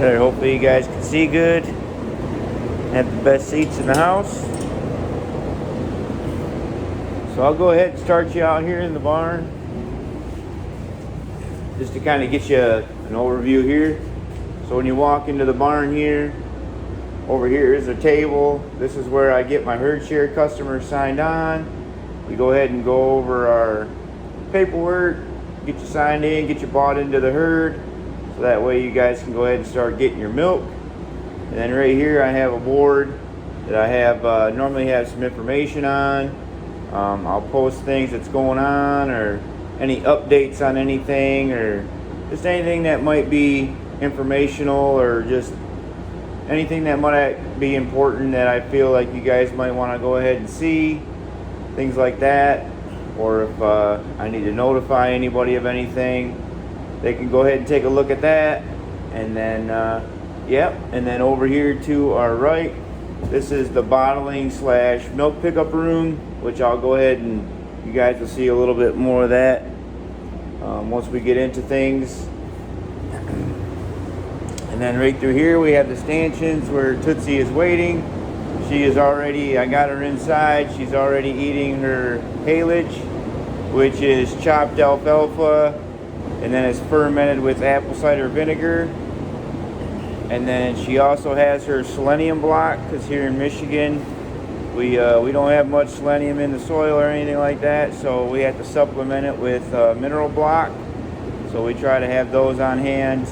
There, hopefully you guys can see good. Have the best seats in the house. So I'll go ahead and start you out here in the barn, just to kind of get you an overview here. So when you walk into the barn here, over here is a table. This is where I get my herd share customers signed on. We go ahead and go over our paperwork, get you signed in, get you bought into the herd. So that way you guys can go ahead and start getting your milk. And then right here I have a board that I have normally have some information on. I'll post things that's going on, or any updates on anything, or just anything that might be informational, or just anything that might be important that I feel like you guys might want to go ahead and see, things like that. Or if I need to notify anybody of anything, they can go ahead and take a look at that. And then and then over here to our right, this is the bottling / milk pickup room, which I'll go ahead and you guys will see a little bit more of that once we get into things. And then right through here we have the stanchions where Tootsie is waiting. She is already, I got her inside, she's already eating her haylage, which is chopped alfalfa, and then it's fermented with apple cider vinegar. And then she also has her selenium block, because here in Michigan we don't have much selenium in the soil or anything like that, so we have to supplement it with mineral block. So we try to have those on hand,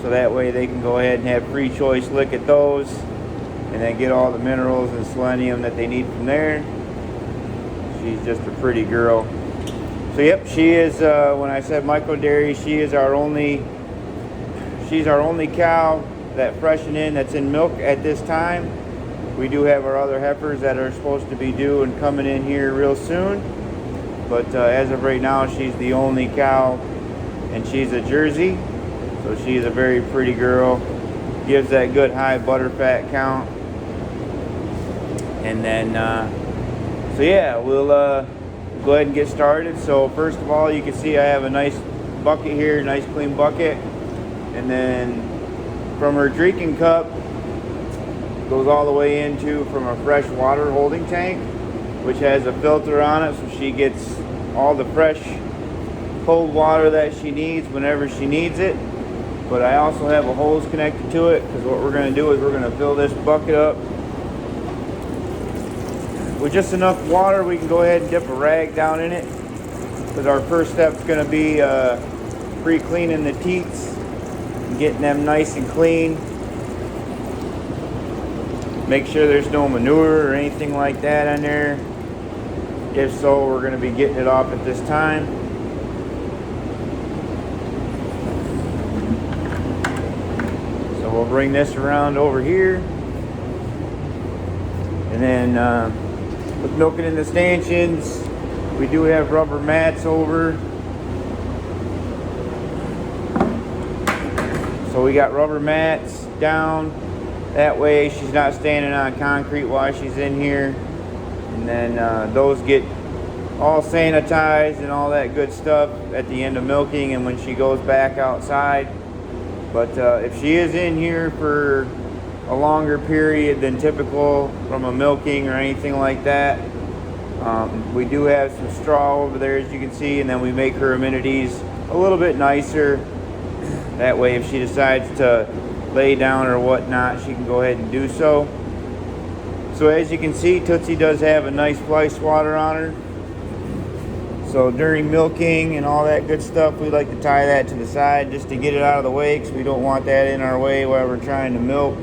so that way they can go ahead and have free choice lick at those, and then get all the minerals and selenium that they need from there. She's just a pretty girl. So yep, she is, when I said micro dairy, she's our only cow that freshen in that's in milk at this time. We do have our other heifers that are supposed to be due and coming in here real soon. But as of right now, she's the only cow, and she's a Jersey. So she's a very pretty girl. Gives that good high butter fat count. And then, so yeah, we'll go ahead and get started. So first of all, you can see I have a nice bucket here, nice clean bucket. And then from her drinking cup, goes all the way into from a fresh water holding tank, which has a filter on it, so she gets all the fresh cold water that she needs whenever she needs it. But I also have a hose connected to it, because what we're going to do is we're going to fill this bucket up with just enough water. We can go ahead and dip a rag down in it, because our first step is going to be pre-cleaning the teats and getting them nice and clean. Make sure there's no manure or anything like that on there. If so, we're going to be getting it off at this time. So we'll bring this around over here. And then with milking in the stanchions, we do have rubber mats over. So we got rubber mats down. That way she's not standing on concrete while she's in here. And then those get all sanitized and all that good stuff at the end of milking and when she goes back outside. But if she is in here for a longer period than typical from a milking or anything like that, we do have some straw over there, as you can see, and then we make her amenities a little bit nicer. That way if she decides to lay down or whatnot, she can go ahead and do so. So as you can see, Tootsie does have a nice fly swatter on her. So during milking and all that good stuff, we like to tie that to the side just to get it out of the way, because we don't want that in our way while we're trying to milk.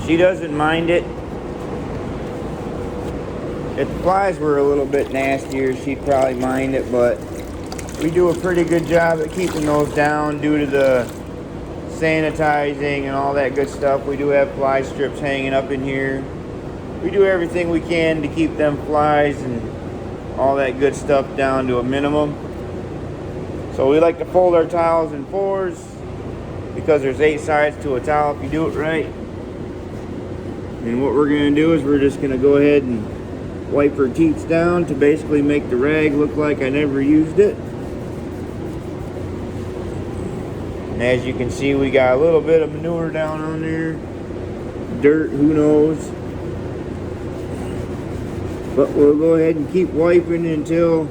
She doesn't mind it. If the flies were a little bit nastier, she'd probably mind it, but we do a pretty good job at keeping those down due to the sanitizing and all that good stuff. We do have fly strips hanging up in here. We do everything we can to keep them flies and all that good stuff down to a minimum. So we like to fold our towels in 4s, because there's 8 sides to a towel if you do it right. And what we're going to do is we're just going to go ahead and wipe her teats down to basically make the rag look like I never used it. And as you can see, we got a little bit of manure down on there. Dirt, who knows. But we'll go ahead and keep wiping until,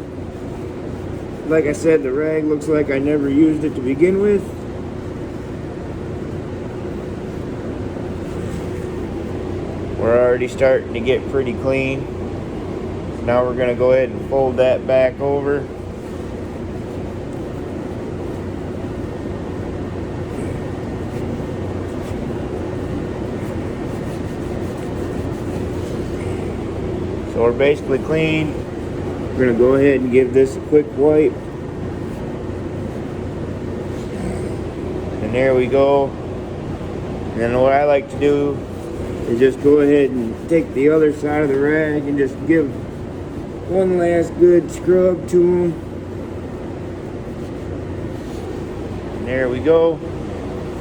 like I said, the rag looks like I never used it to begin with. We're already starting to get pretty clean. Now we're going to go ahead and fold that back over. So we're basically clean. We're going to go ahead and give this a quick wipe. And there we go. And then what I like to do is just go ahead and take the other side of the rag and just give one last good scrub to them. And there we go.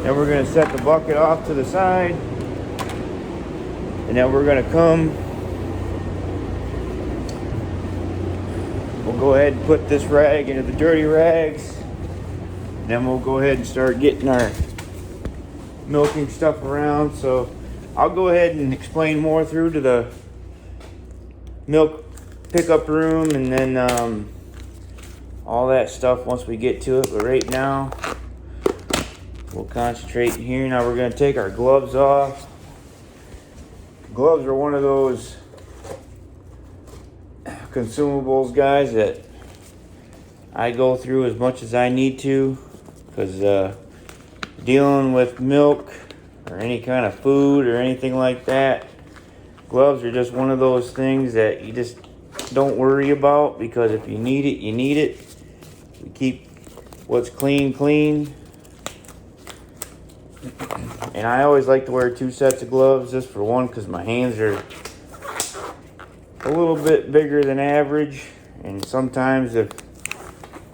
Then we're going to set the bucket off to the side. And then we're going to come. We'll go ahead and put this rag into the dirty rags. Then we'll go ahead and start getting our milking stuff around. So I'll go ahead and explain more through to the milk pickup room and then all that stuff once we get to it. But right now, we'll concentrate in here. Now we're going to take our gloves off. Gloves are one of those consumables, guys, that I go through as much as I need to, because dealing with milk or any kind of food or anything like that, gloves are just one of those things that you just don't worry about, because if you need it, you need it. We keep what's clean, clean. And I always like to wear 2 sets of gloves, just for one, because my hands are a little bit bigger than average, and sometimes if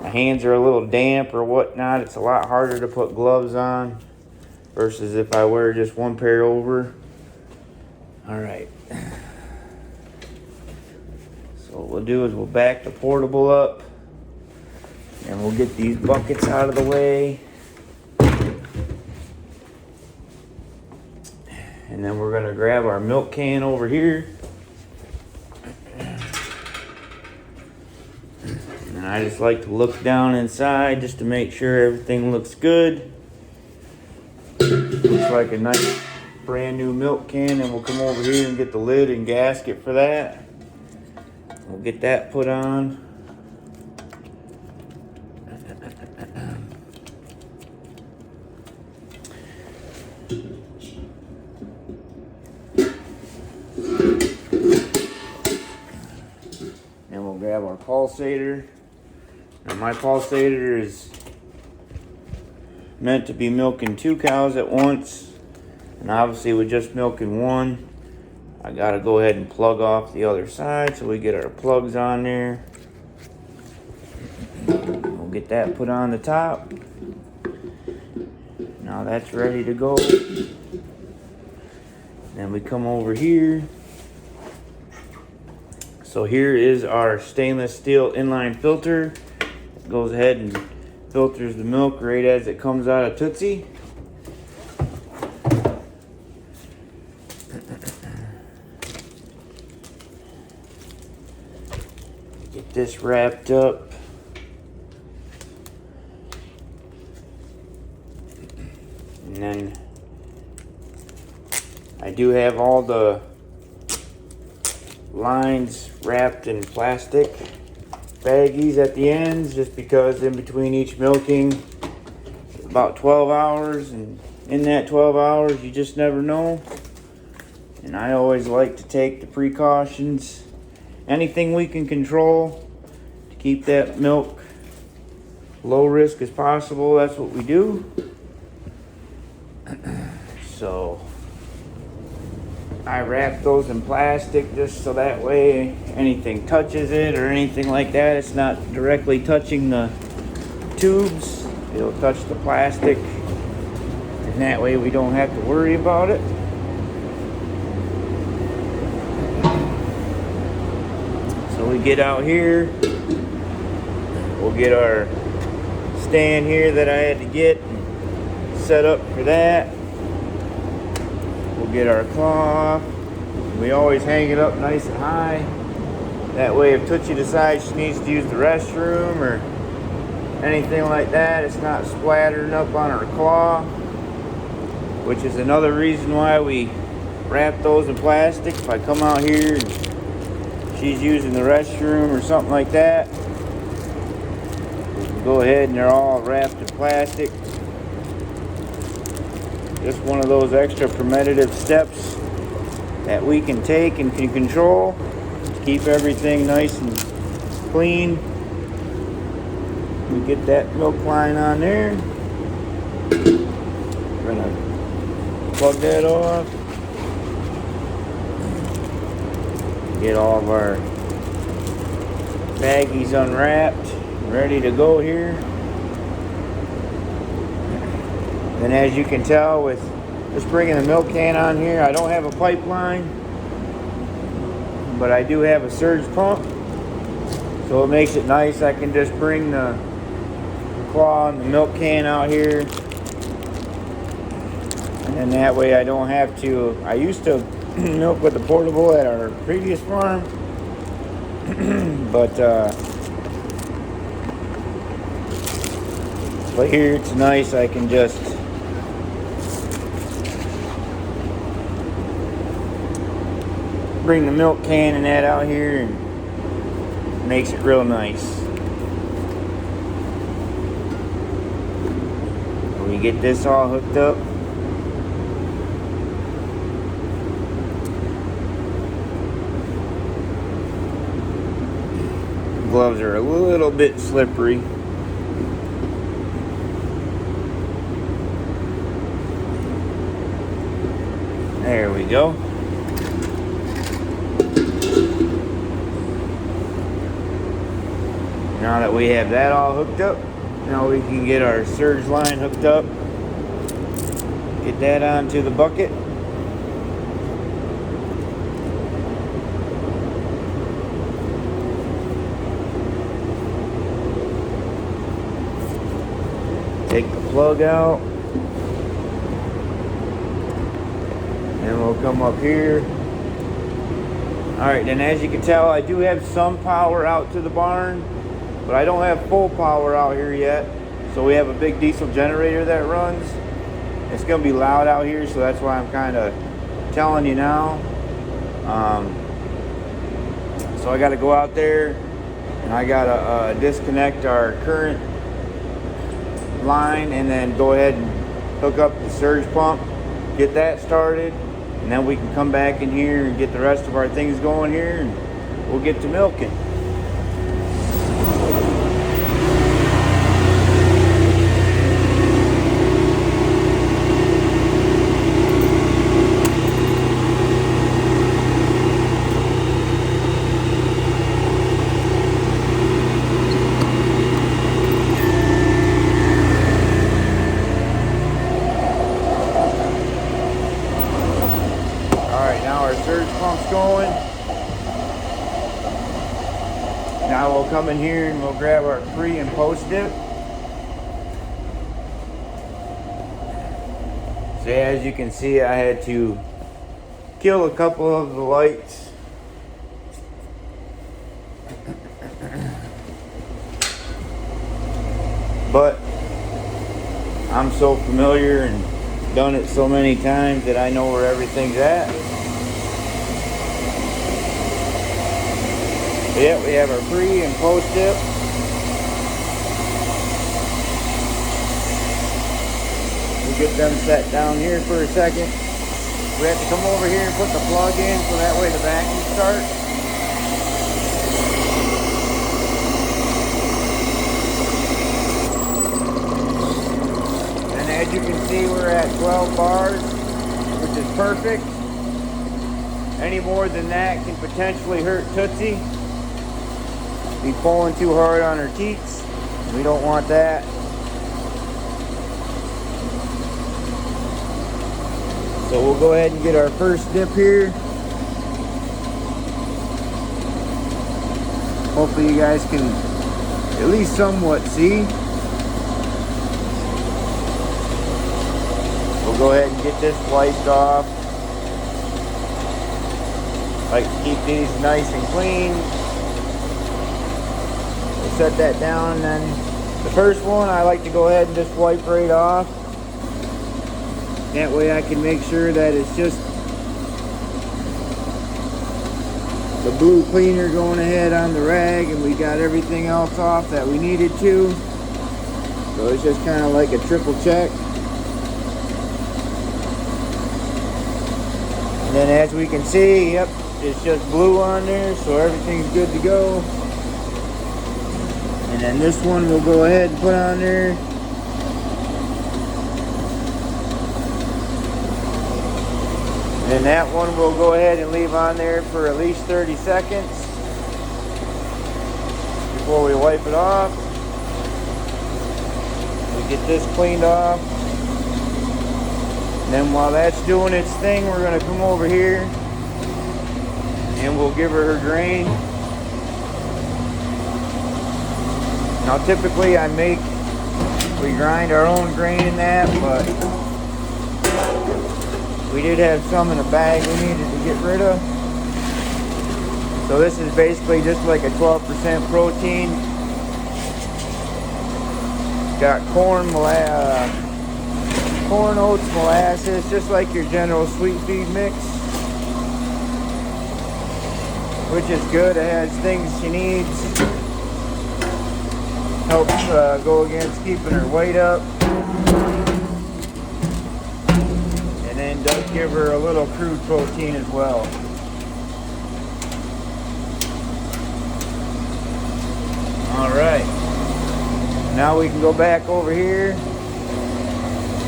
my hands are a little damp or whatnot, it's a lot harder to put gloves on versus if I wear just one pair over. All right. So what we'll do is we'll back the portable up, and we'll get these buckets out of the way. And then we're gonna grab our milk can over here. And I just like to look down inside just to make sure everything looks good. Looks like a nice brand new milk can, and we'll come over here and get the lid and gasket for that. We'll get that put on. And we'll grab our pulsator. Now my pulsator is meant to be milking 2 cows at once, and obviously with just milking 1, I gotta go ahead and plug off the other side, so we get our plugs on there. We'll get that put on the top. Now that's ready to go. Then we come over here. So here is our stainless steel inline filter. It goes ahead and filters the milk right as it comes out of Tootsie. Get this wrapped up. And then I do have all the lines wrapped in plastic baggies at the ends, just because in between each milking about 12 hours, and in that 12 hours you just never know. And I always like to take the precautions, anything we can control to keep that milk low risk as possible. That's what we do. So I wrap those in plastic just so that way anything touches it or anything like that, it's not directly touching the tubes. It'll touch the plastic, and that way we don't have to worry about it. So we get out here, we'll get our stand here that I had to get set up for that. We'll get our cloth. We always hang it up nice and high. That way if Tootsie decides she needs to use the restroom or anything like that, it's not splattering up on her claw, which is another reason why we wrap those in plastic. If I come out here and she's using the restroom or something like that, go ahead and they're all wrapped in plastic. Just one of those extra preventative steps that we can take and can control to keep everything nice and clean. We get that milk line on there. We're gonna plug that off. Get all of our baggies unwrapped, ready to go here. And as you can tell with just bringing the milk can on here, I don't have a pipeline, but I do have a surge pump. So it makes it nice. I can just bring the claw and the milk can out here. And then that way I don't have to, I used to milk with the portable at our previous farm. but here it's nice. I can just bring the milk can and that out here, and makes it real nice. We get this all hooked up. Gloves are a little bit slippery. There we go. Now that we have that all hooked up, now we can get our surge line hooked up. Get that onto the bucket. Take the plug out. And we'll come up here. Alright, then as you can tell, I do have some power out to the barn, but I don't have full power out here yet. So we have a big diesel generator that runs. It's going to be loud out here, so that's why I'm kind of telling you now. So I got to go out there and I got to disconnect our current line and then go ahead and hook up the surge pump, get that started, and then we can come back in here and get the rest of our things going here, and we'll get to milking. Going. Now we'll come in here and we'll grab our pre and post dip. So as you can see, I had to kill a couple of the lights. But I'm so familiar and done it so many times that I know where everything's at. Yeah, we have our pre and post dip. We'll get them set down here for a second. We have to come over here and put the plug in so that way the vacuum starts. And as you can see, we're at 12 bars, which is perfect. Any more than that can potentially hurt Tootsie. Be pulling too hard on her teats. We don't want that. So we'll go ahead and get our first dip here. Hopefully you guys can at least somewhat see. We'll go ahead and get this wiped off. Like to keep these nice and clean. We'll set that down, and then the first one I like to go ahead and just wipe right off. That way I can make sure that it's just the blue cleaner going ahead on the rag, and we got everything else off that we needed to. So it's just kind of like a triple check. And then as we can see, yep, it's just blue on there, so everything's good to go. And then this one we'll go ahead and put on there. And that one we'll go ahead and leave on there for at least 30 seconds before we wipe it off. We get this cleaned off. And then while that's doing its thing, we're going to come over here and we'll give her her grain. Now typically we grind our own grain in that, but we did have some in a bag we needed to get rid of. So this is basically just like a 12% protein. Got corn oats, molasses, just like your general sweet feed mix, which is good. It has things she needs. Helps go against keeping her weight up. And then does give her a little crude protein as well. Alright. Now we can go back over here.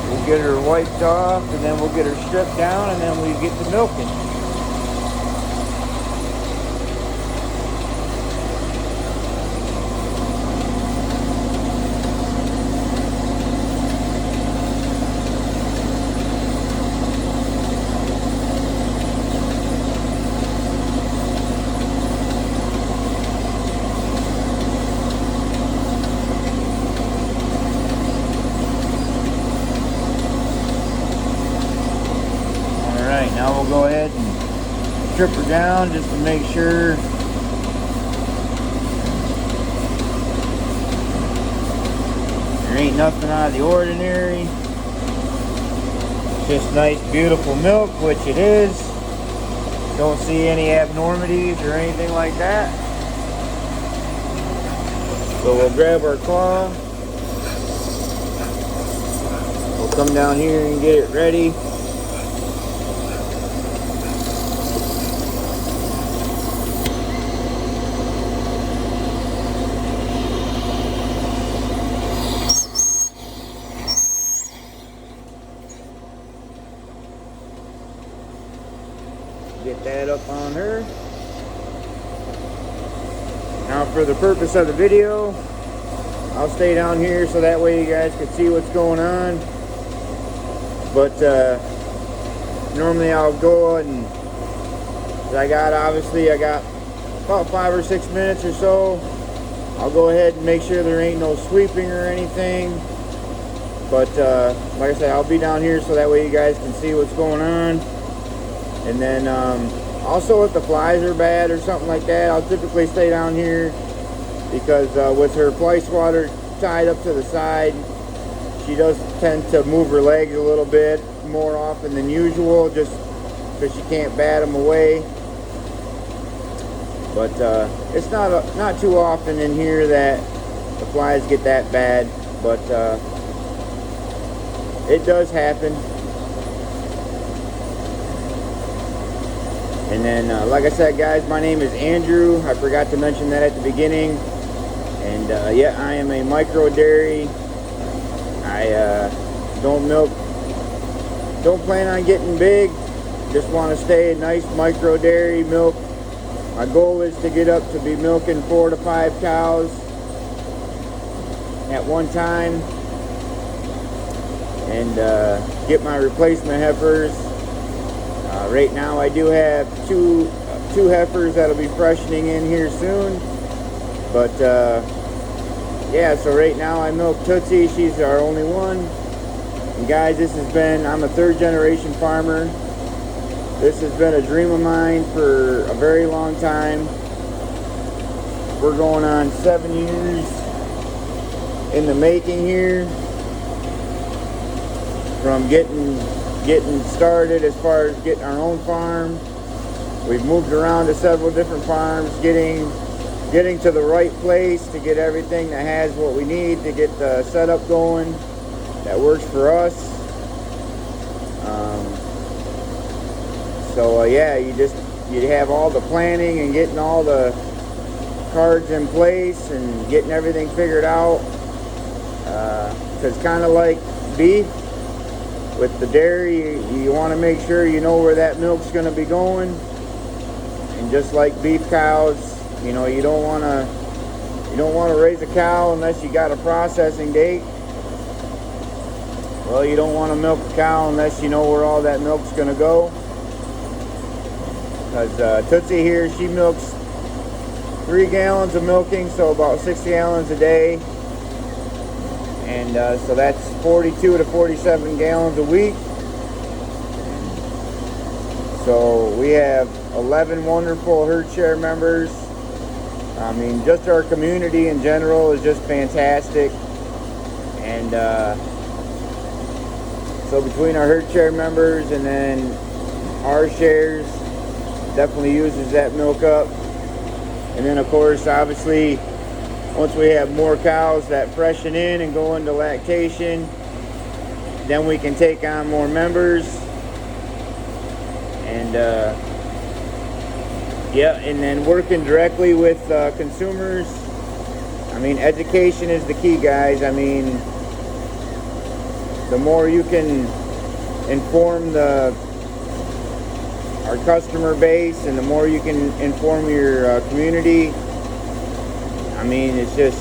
We'll get her wiped off, and then we'll get her stripped down, and then we get to milking. Now we'll go ahead and strip her down just to make sure there ain't nothing out of the ordinary. Just nice, beautiful milk, which it is. Don't see any abnormities or anything like that. So we'll grab our claw. We'll come down here and get it ready. Get that up on her. Now for the purpose of the video, I'll stay down here so that way you guys can see what's going on. But normally I'll go and I got about 5 or 6 minutes or so. I'll go ahead and make sure there ain't no sweeping or anything. But like I said, I'll be down here so that way you guys can see what's going on. And then also if the flies are bad or something like that, I'll typically stay down here because with her fly swatter tied up to the side, she does tend to move her legs a little bit more often than usual just because she can't bat them away. But it's not too often in here that the flies get that bad, but it does happen. And then, like I said, guys, my name is Andrew. I forgot to mention that at the beginning. And yeah, I am a micro dairy. I don't plan on getting big. Just want to stay a nice micro dairy milk. My goal is to get up to be milking 4 to 5 cows at one time, and get my replacement heifers. Right now I do have two heifers that'll be freshening in here soon, But yeah, so right now I milk Tootsie. She's our only one. And guys, I'm a third generation farmer. This has been a dream of mine for a very long time. We're going on 7 years in the making here. From getting started as far as getting our own farm. We've moved around to several different farms, getting to the right place to get everything that has what we need to get the setup going that works for us. Yeah, you have all the planning and getting all the cards in place and getting everything figured out. Because kind of like beef, with the dairy, you want to make sure you know where that milk's going to be going. And just like beef cows, you know, you don't want to raise a cow unless you got a processing date. Well, you don't want to milk a cow unless you know where all that milk's going to go. Because Tootsie here, she milks 3 gallons of milking, so about 6 gallons a day. And so that's 42 to 47 gallons a week. So we have 11 wonderful herd share members. I mean, just our community in general is just fantastic. And so between our herd share members and then our shares, definitely uses that milk up. And then of course, obviously, once we have more cows that freshen in and go into lactation, then we can take on more members. And yeah, and then working directly with consumers. I mean, education is the key, guys. I mean, the more you can inform our customer base and the more you can inform your community, I mean, it's just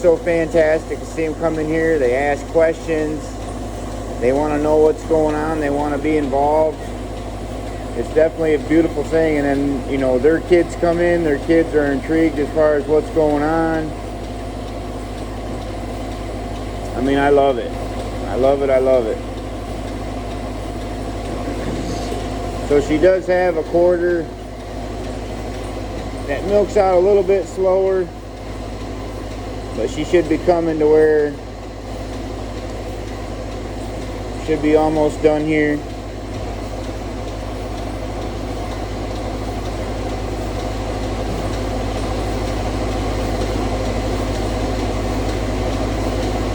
so fantastic to see them come in here. They ask questions. They want to know what's going on. They want to be involved. It's definitely a beautiful thing. And then, you know, their kids come in. Their kids are intrigued as far as what's going on. I mean, I love it. I love it. I love it. So she does have a quarter that milks out a little bit slower, but she should be coming to where should be almost done here.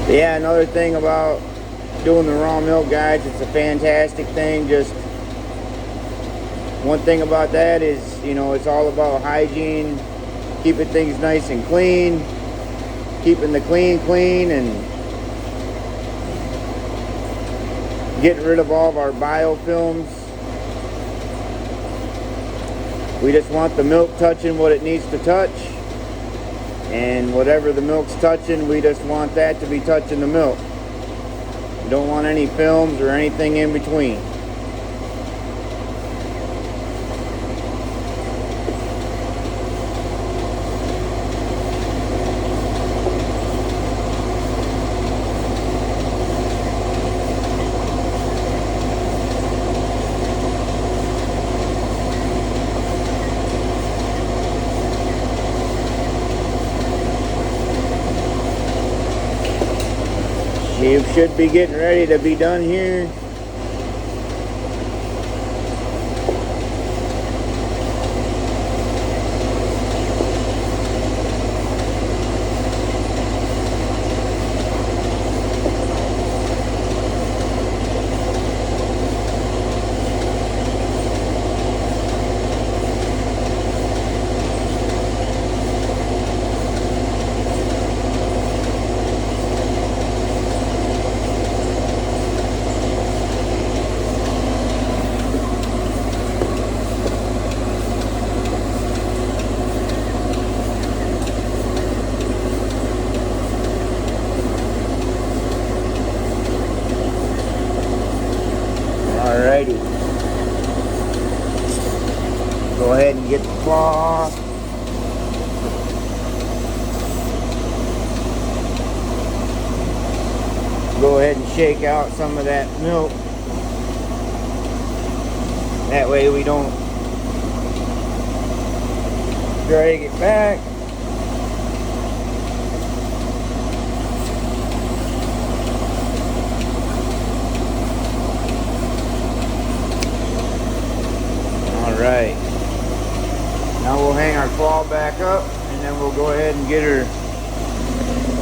But yeah, another thing about doing the raw milk, guys, it's a fantastic thing. Just one thing about that is, you know, it's all about hygiene, keeping things nice and clean, keeping the clean, and getting rid of all of our biofilms. We just want the milk touching what it needs to touch, and whatever the milk's touching, we just want that to be touching the milk. We don't want any films or anything in between. She should be getting ready to be done here. Alrighty. Go ahead and get the cloth. ahead and shake out some of that milk. That way we don't drag it back. Alright. Now we'll hang our claw back up and then we'll go ahead and get her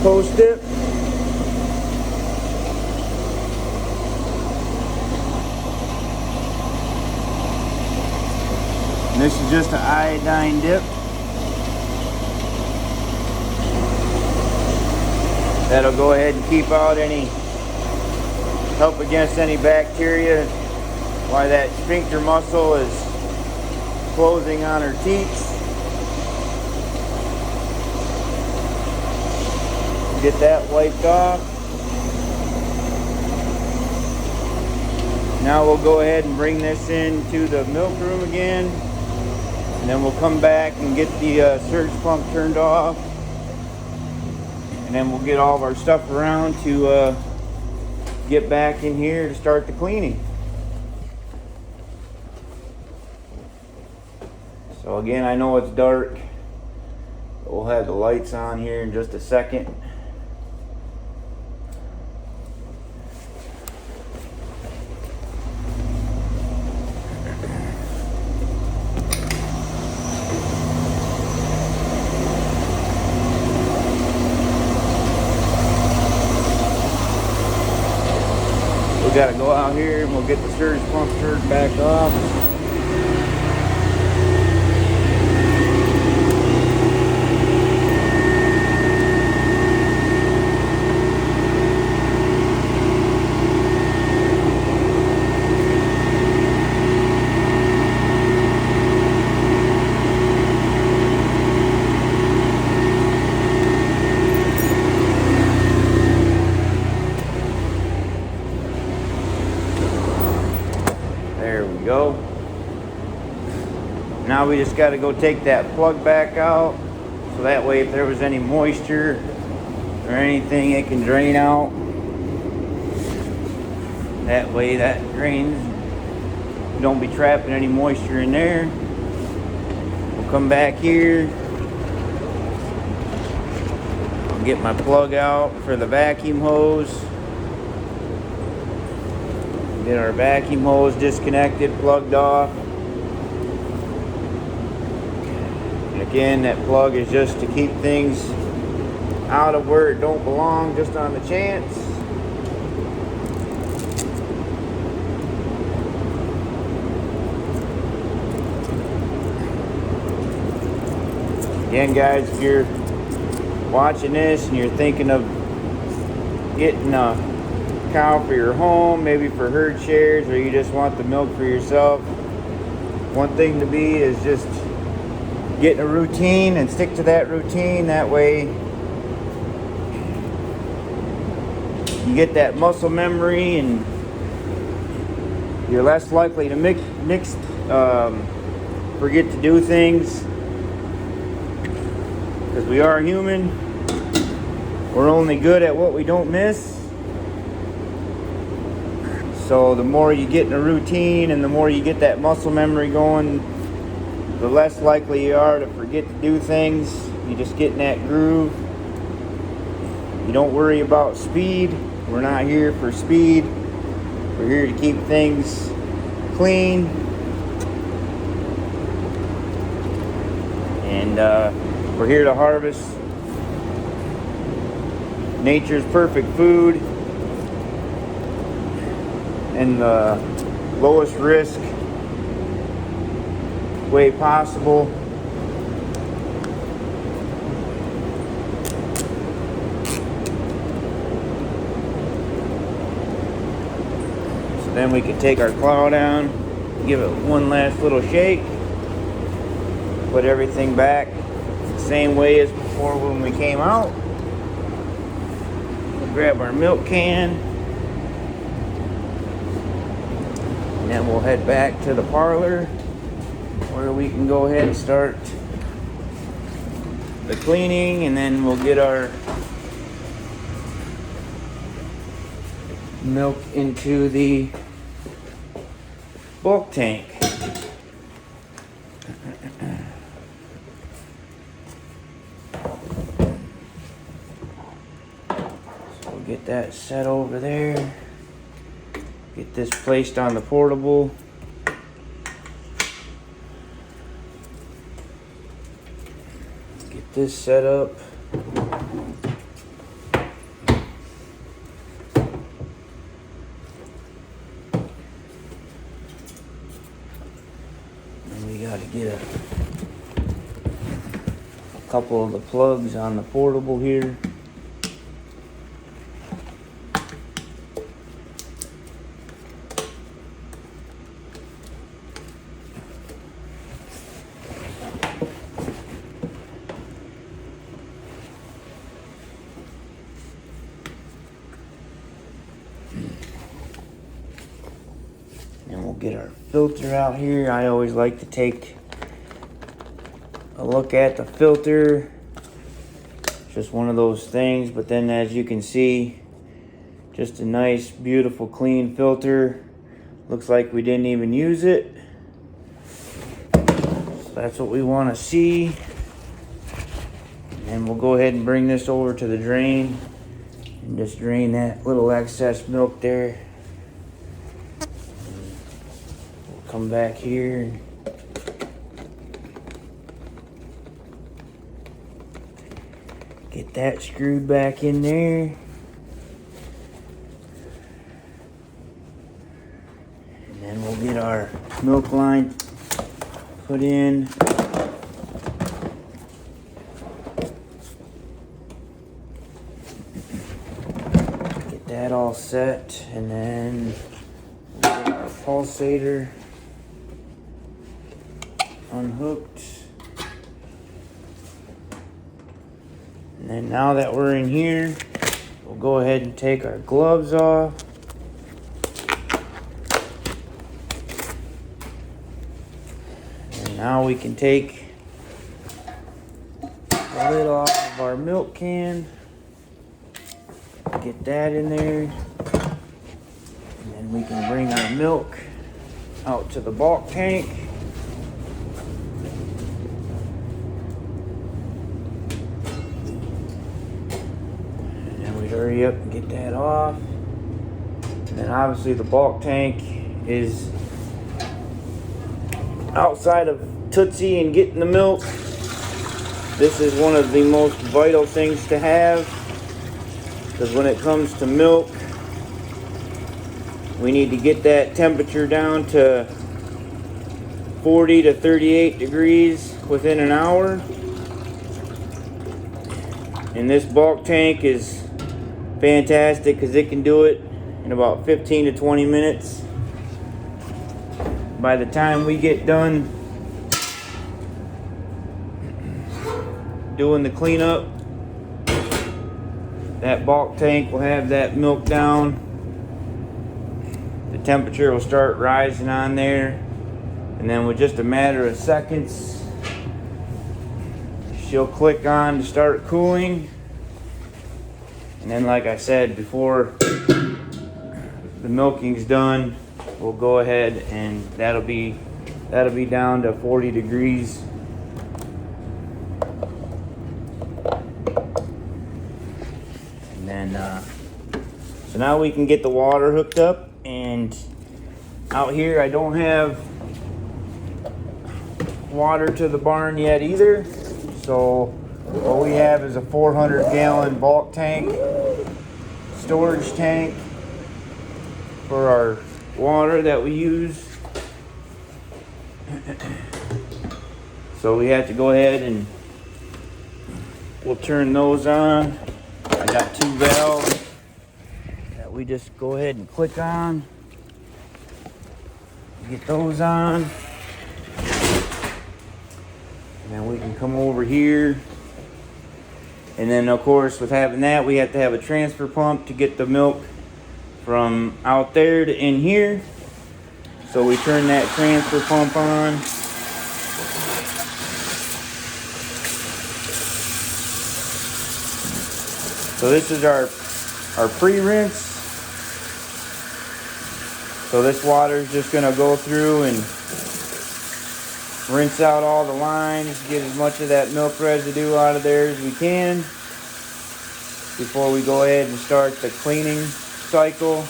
post dip. And this is just an iodine dip. That'll go ahead and keep out any, help against any bacteria while that sphincter muscle is closing on her teats. Get that wiped off. Now we'll go ahead and bring this into the milk room again, and then we'll come back and get the surge pump turned off, and then we'll get all of our stuff around to get back in here to start the cleaning. So again, I know it's dark, but we'll have the lights on here in just a second. We gotta go out here and we'll get the surge pump turned back off. There we go. Now we just got to go take that plug back out, so that way if there was any moisture or anything, it can drain out. That way that drains. You don't be trapping any moisture in there. We'll come back here. I'll get my plug out for the vacuum hose. Get our vacuum hose disconnected, plugged off. And again, that plug is just to keep things out of where it don't belong, just on the chance. Again, guys, if you're watching this and you're thinking of getting a cow for your home, maybe for herd shares, or you just want the milk for yourself, one thing to be is just getting a routine and stick to that routine. That way you get that muscle memory and you're less likely to forget to do things, because we are human. We're only good at what we don't miss. So the more you get in a routine and the more you get that muscle memory going, the less likely you are to forget to do things. You just get in that groove. You don't worry about speed. We're not here for speed. We're here to keep things clean. And we're here to harvest nature's perfect food in the lowest risk way possible. So then we can take our claw down, give it one last little shake, put everything back the same way as before when we came out. We'll grab our milk can, and then we'll head back to the parlor where we can go ahead and start the cleaning, and then we'll get our milk into the bulk tank. So we'll get that set over there. Get this placed on the portable. Get this set up. And we gotta get a couple of the plugs on the portable here. And we'll get our filter out here. I always like to take a look at the filter. It's just one of those things, but then as you can see, just a nice, beautiful, clean filter. Looks like we didn't even use it. So that's what we want to see. And we'll go ahead and bring this over to the drain and just drain that little excess milk there. Come back here and get that screwed back in there. And then we'll get our milk line put in. Get that all set, and then we'll get our pulsator unhooked. And then now that we're in here, we'll go ahead and take our gloves off. And now we can take the lid off of our milk can. Get that in there. And then we can bring our milk out to the bulk tank. Hurry up and get that off. And then obviously the bulk tank is outside of Tootsie and getting the milk. This is one of the most vital things to have, because when it comes to milk, we need to get that temperature down to 40 to 38 degrees within an hour. And this bulk tank is fantastic because it can do it in about 15 to 20 minutes. By the time we get done doing the cleanup, that bulk tank will have that milk down. The temperature will start rising on there, and then with just a matter of seconds, she'll click on to start cooling. And then, like I said before, the milking's done, we'll go ahead and that'll be down to 40 degrees. And then so now we can get the water hooked up. And out here I don't have water to the barn yet either, so what we have is a 400-gallon bulk tank, storage tank for our water that we use. So we have to go ahead and we'll turn those on. I got 2 valves that we just go ahead and click on. Get those on. And then we can come over here. And then of course with having that, we have to have a transfer pump to get the milk from out there to in here. So we turn that transfer pump on. So this is our pre-rinse. So this water is just going to go through and rinse out all the lines, get as much of that milk residue out of there as we can before we go ahead and start the cleaning cycle,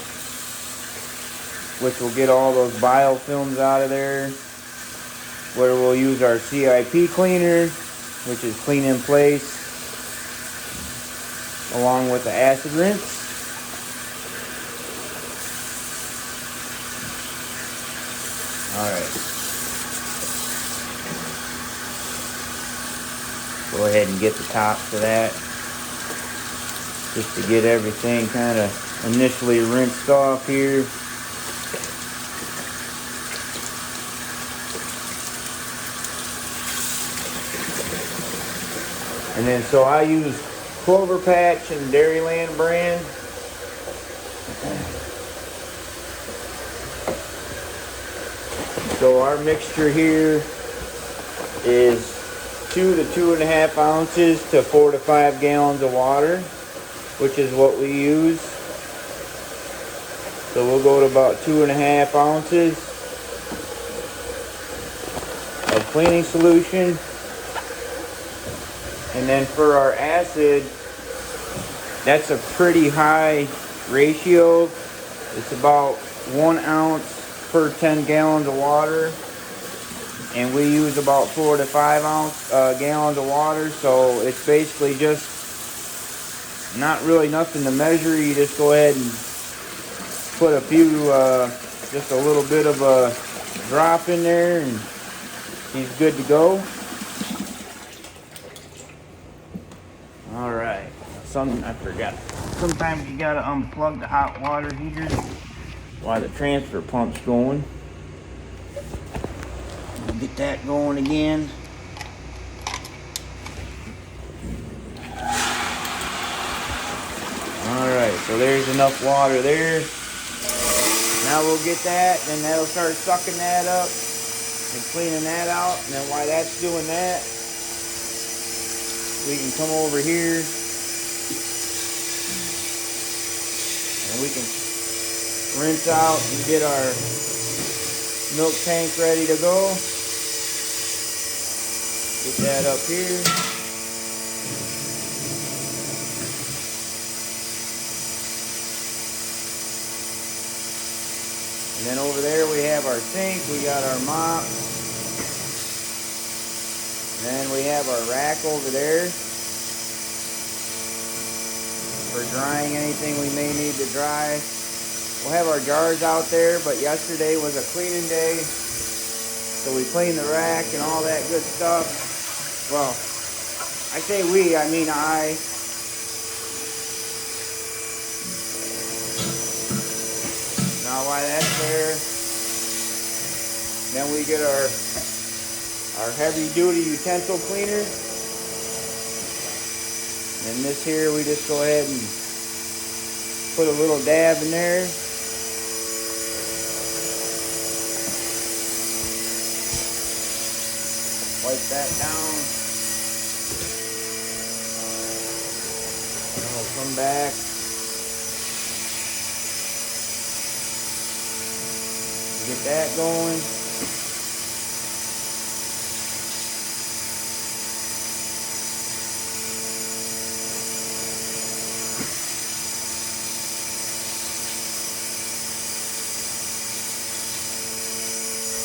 which will get all those biofilms out of there, where we'll use our CIP cleaner, which is clean in place, along with the acid rinse. Alright. Go ahead and get the tops of that, just to get everything kind of initially rinsed off here. And then so I use Clover Patch and Dairyland brand. So our mixture here is 2 to 2.5 ounces to 4 to 5 gallons of water, which is what we use. So we'll go to about 2.5 ounces of cleaning solution. And then for our acid, that's a pretty high ratio. It's about 1 ounce per 10 gallons of water. And we use about 4 to 5 gallons of water. So it's basically just not really nothing to measure. You just go ahead and put a few, just a little bit of a drop in there, and he's good to go. Alright, something I forgot. Sometimes you gotta unplug the hot water heater while the transfer pump's going. Get that going again. Alright, so there's enough water there. Now we'll get that, and that'll start sucking that up and cleaning that out. And then while that's doing that, we can come over here and we can rinse out and get our milk tank ready to go. Get that up here. And then over there we have our sink, we got our mop. And then we have our rack over there for drying anything we may need to dry. We'll have our jars out there, but yesterday was a cleaning day, so we cleaned the rack and all that good stuff. Well, I say we, I mean I. Now while that's there, then we get our heavy duty utensil cleaner. And this here, we just go ahead and put a little dab in there. Wipe that down. And we'll come back. Get that going.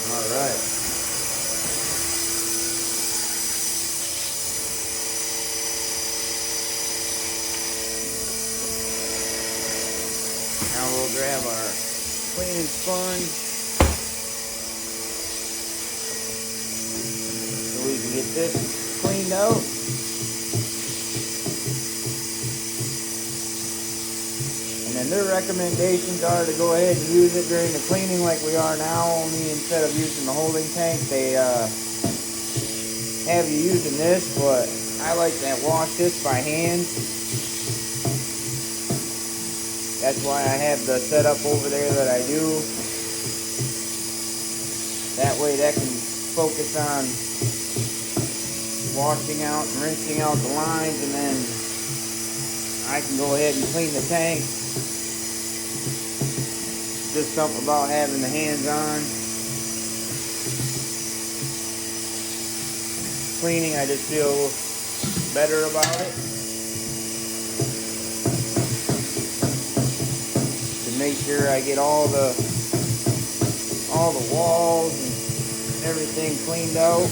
All right. Now we'll grab our cleaning sponge so we can get this cleaned out. And then their recommendations are to go ahead and use it during the cleaning like we are now, only instead of using the holding tank, they have you using this, but I like to wash this by hand. That's why I have the setup over there that I do. That way that can focus on washing out and rinsing out the lines, and then I can go ahead and clean the tank just something about having the hands on cleaning. I just feel better about it. To make sure I get all the walls and everything cleaned out.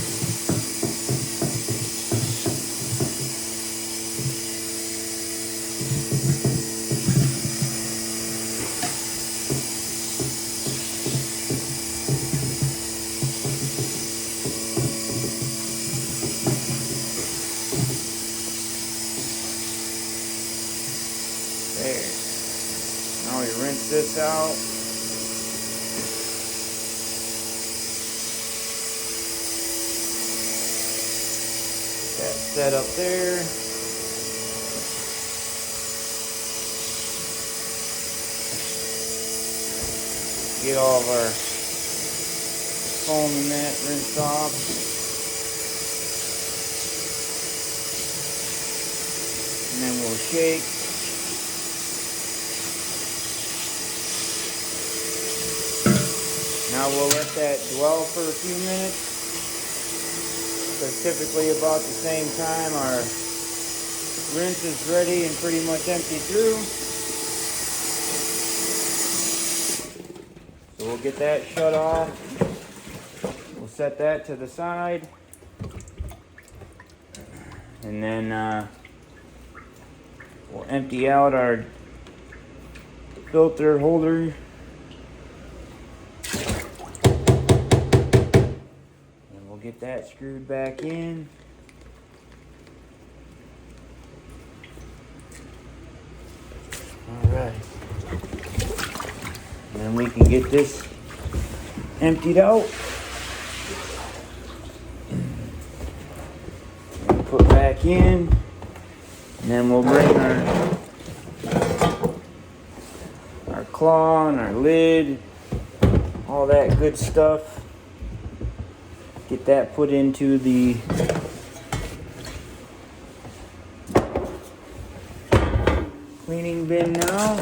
There. Now we rinse this out. That set up there. Get all of our foam and that rinsed off. And then we'll shake. Now we'll let that dwell for a few minutes, because typically about the same time our rinse is ready and pretty much empty through. So we'll get that shut off. We'll set that to the side. And then we'll empty out our filter holder. Get that screwed back in. Alright. And then we can get this emptied out. And put back in. And then we'll bring our claw and our lid, all that good stuff. Get that put into the cleaning bin now.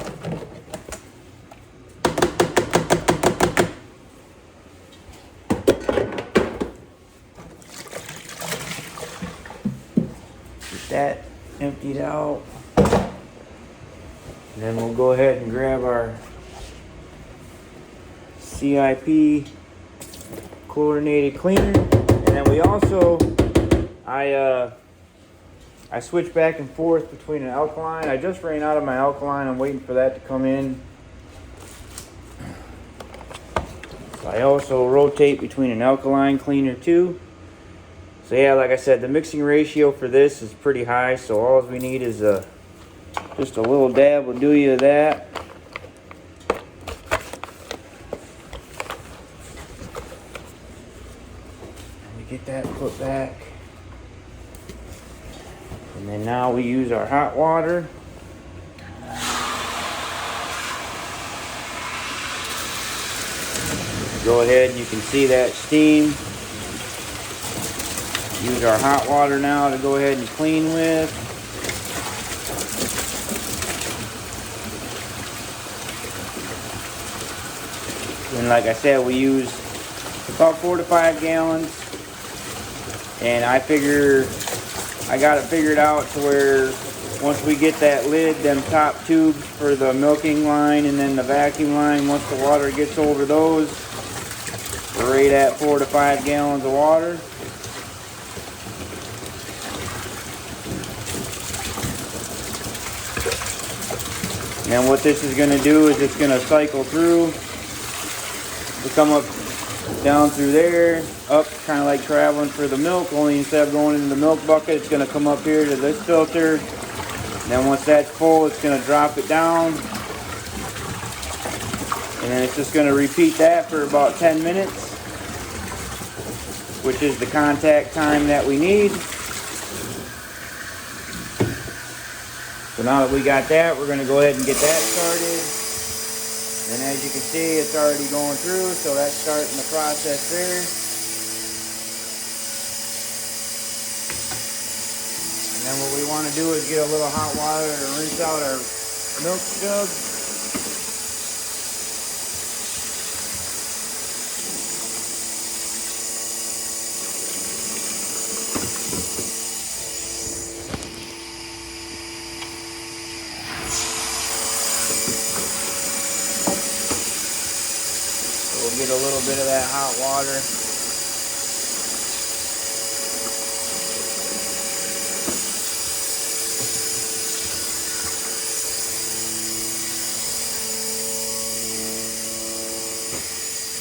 Get that emptied out. And then we'll go ahead and grab our CIP chlorinated cleaner. And then we also, I switch back and forth between an alkaline. I just ran out of my alkaline. I'm waiting for that to come in. So I also rotate between an alkaline cleaner too. So yeah, like I said, the mixing ratio for this is pretty high. So all we need is just a little dab will do you of that. Get that put back. And then now we use our hot water. Go ahead, you can see that steam. Use our hot water now to go ahead and clean with. And like I said, we use about 4 to 5 gallons. And I got it figured out to where once we get that lid, them top tubes for the milking line and then the vacuum line, once the water gets over those, we're right at 4 to 5 gallons of water. And then what this is going to do is it's going to cycle through to come up down through there, up, kind of like traveling for the milk, only instead of going into the milk bucket, it's going to come up here to this filter. And then once that's full, it's going to drop it down. And then it's just going to repeat that for about 10 minutes, which is the contact time that we need. So now that we got that, we're going to go ahead and get that started. And as you can see, it's already going through, so that's starting the process there. And then what we want to do is get a little hot water to rinse out our milk jug. a little bit of that hot water.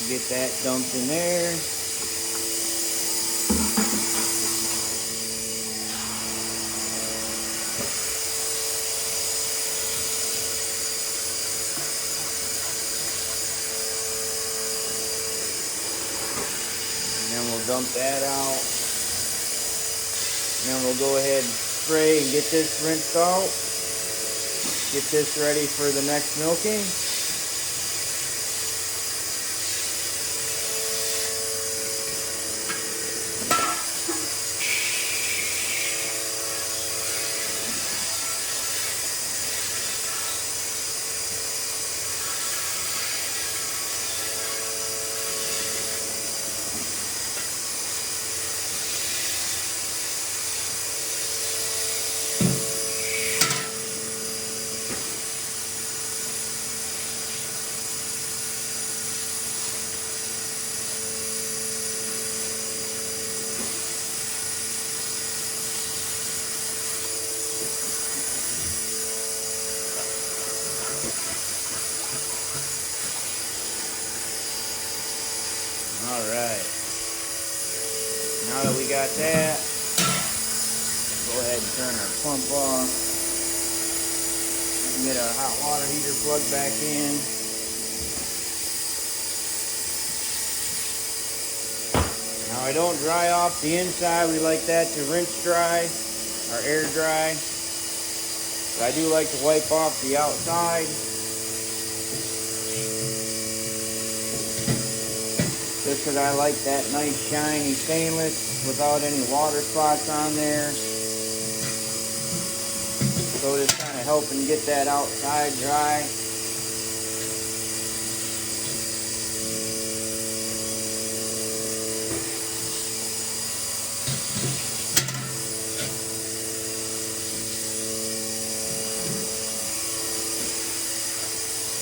Get that dumped in there. And then we'll dump that out. And then we'll go ahead and spray and get this rinsed out. Get this ready for the next milking. Alright, now that we got that, go ahead and turn our pump off and get our hot water heater plugged back in. Now I don't dry off the inside, we like that to rinse dry or air dry. But I do like to wipe off the outside. Just because I like that nice shiny stainless without any water spots on there. So just kind of helping get that outside dry.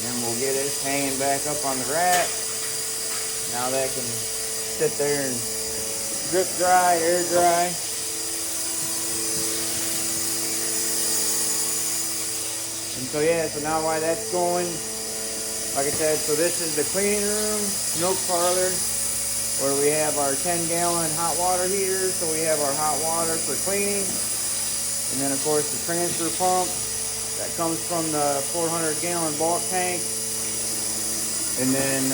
Then we'll get it hanging back up on the rack. Now that can sit there and drip dry, air dry. And so yeah, so now while that's going, like I said, so this is the cleaning room, milk parlor, where we have our 10-gallon hot water heater. So we have our hot water for cleaning. And then of course the transfer pump that comes from the 400-gallon bulk tank. And then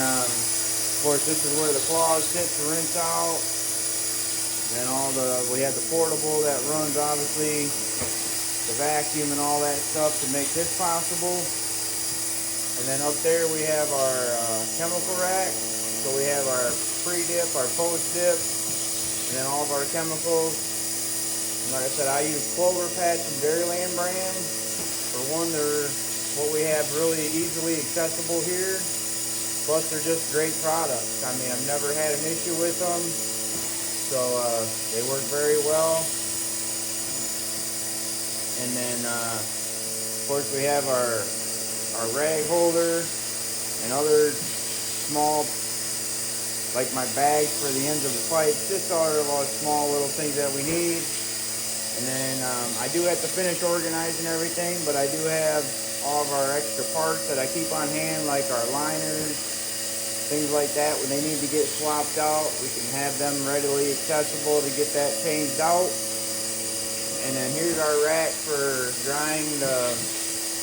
of course, this is where the claws sit to rinse out. Then we have the portable that runs, obviously, the vacuum and all that stuff to make this possible. And then up there we have our chemical rack. So we have our pre-dip, our post-dip, and then all of our chemicals. And like I said, I use Clover Patch and Dairyland brand. For one, they're what we have really easily accessible here. Plus, they're just great products. I mean, I've never had an issue with them. So, they work very well. And then, of course, we have our rag holder and other small, like my bags for the ends of the pipes. Just all the small little things that we need. And then, I do have to finish organizing everything, but I do have all of our extra parts that I keep on hand, like our liners, things like that. When they need to get swapped out, we can have them readily accessible to get that changed out. And then here's our rack for drying the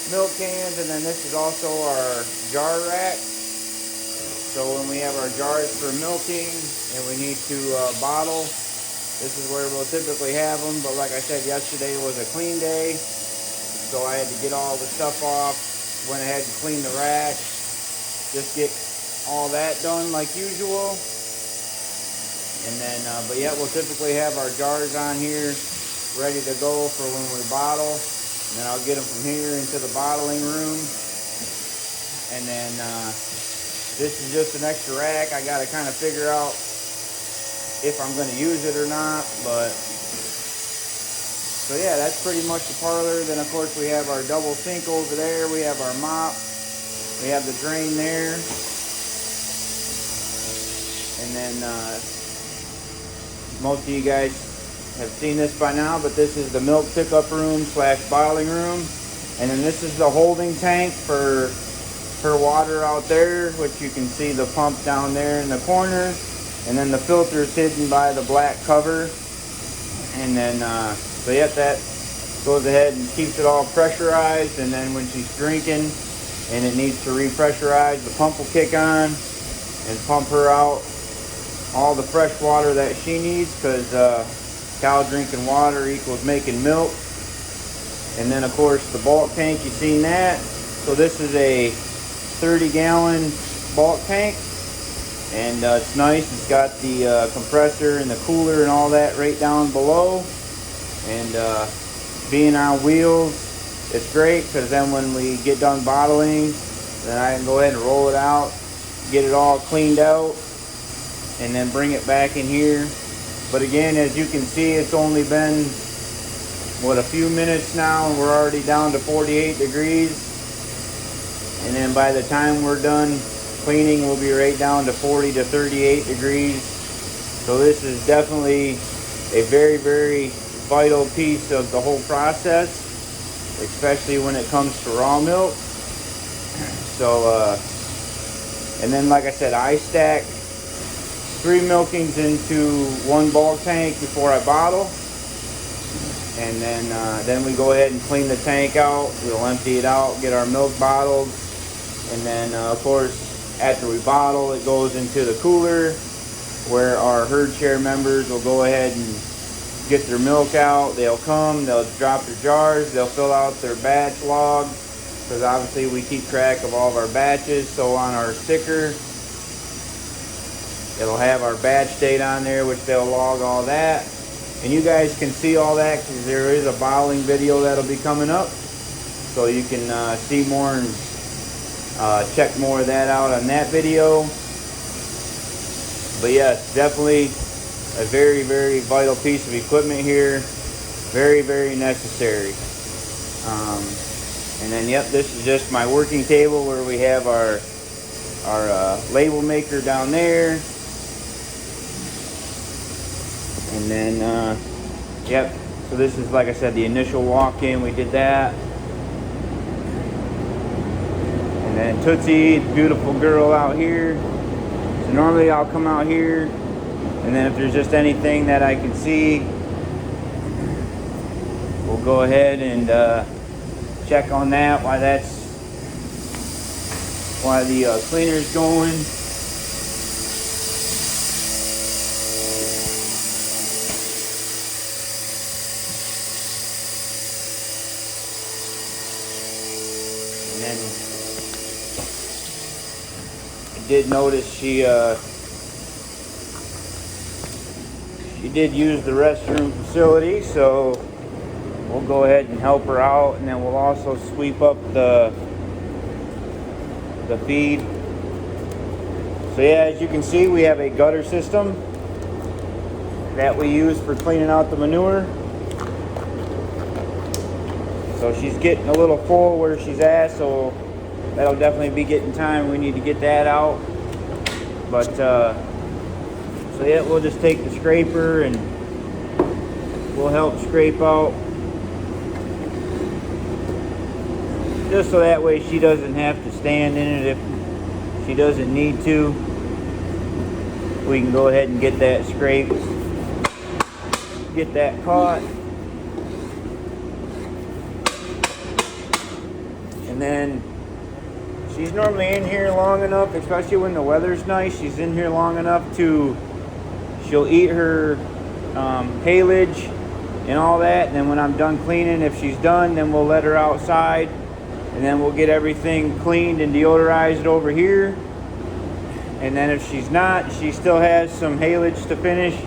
milk cans, and then this is also our jar rack. So when we have our jars for milking and we need to bottle, this is where we'll typically have them. But like I said, yesterday was a clean day, so I had to get all the stuff off. Went ahead and cleaned the rack, just get all that done like usual. And then but yeah, we'll typically have our jars on here ready to go for when we bottle. And then I'll get them from here into the bottling room. And then this is just an extra rack. I got to kind of figure out if I'm going to use it or not. But so yeah, that's pretty much the parlor. Then of course we have our double sink over there. We have our mop. We have the drain there. And then most of you guys have seen this by now, but this is the milk pickup room / bottling room. And then this is the holding tank for her water out there, which you can see the pump down there in the corner. And then the filter is hidden by the black cover. And then, so yeah, that goes ahead and keeps it all pressurized. And then when she's drinking and it needs to repressurize, the pump will kick on and pump her out all the fresh water that she needs, because cow drinking water equals making milk. And then of course the bulk tank, you've seen that. So this is a 30-gallon bulk tank, and it's nice. It's got the compressor and the cooler and all that right down below. And being on wheels, it's great, because then when we get done bottling, then I can go ahead and roll it out, get it all cleaned out, and then bring it back in here. But again, as you can see, it's only been a few minutes now, and we're already down to 48 degrees. And then by the time we're done cleaning, we'll be right down to 40 to 38 degrees. So this is definitely a very, very vital piece of the whole process, especially when it comes to raw milk. So and then like I said, I stack 3 milkings into 1 bulk tank before I bottle. And then we go ahead and clean the tank out. We'll empty it out, get our milk bottled. And then of course, after we bottle, it goes into the cooler, where our herd share members will go ahead and get their milk out. They'll come, they'll drop their jars, they'll fill out their batch log, because obviously we keep track of all of our batches. So on our sticker, it'll have our batch date on there, which they'll log all that. And you guys can see all that, because there is a bottling video that'll be coming up, so you can see more and check more of that out on that video. But yes, definitely a very, very vital piece of equipment here. Very, very necessary. And then yep, this is just my working table, where we have our label maker down there. And then yep, so this is, like I said, the initial walk-in. We did that. And then Tootsie, beautiful girl out here. So normally I'll come out here, and then if there's just anything that I can see, we'll go ahead and check on that while the cleaner's going. And then I did notice she did use the restroom facility, so we'll go ahead and help her out, and then we'll also sweep up the feed. So yeah, as you can see, we have a gutter system that we use for cleaning out the manure. So she's getting a little full where she's at, so that'll definitely be getting time. We need to get that out. But so yeah, we'll just take the scraper and we'll help scrape out, just so that way she doesn't have to stand in it if she doesn't need to. We can go ahead and get that scraped, get that caught. And then she's normally in here long enough, especially when the weather's nice, she's in here long enough she'll eat her haylage and all that. And then when I'm done cleaning, if she's done, then we'll let her outside, and then we'll get everything cleaned and deodorized over here. And then if she's not, she still has some haylage to finish,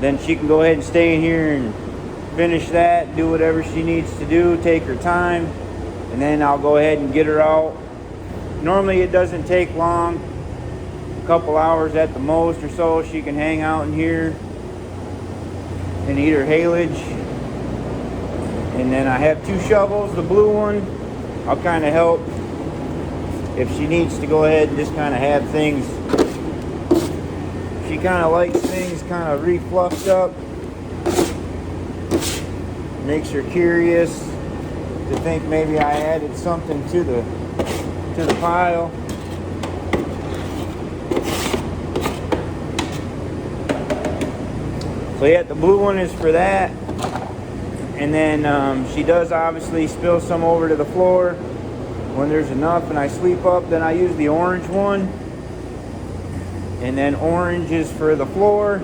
then she can go ahead and stay in here and finish that, do whatever she needs to do, take her time, and then I'll go ahead and get her out. Normally it doesn't take long, a couple hours at the most or so. She can hang out in here and eat her haylage. And then I have 2 shovels. The blue one, I'll kind of help if she needs to go ahead and just kind of have things she kind of likes things kind of refluxed up. Makes her curious to think maybe I added something to the pile. So yeah, the blue one is for that. And then she does obviously spill some over to the floor. When there's enough and I sweep up, then I use the orange one. And then orange is for the floor.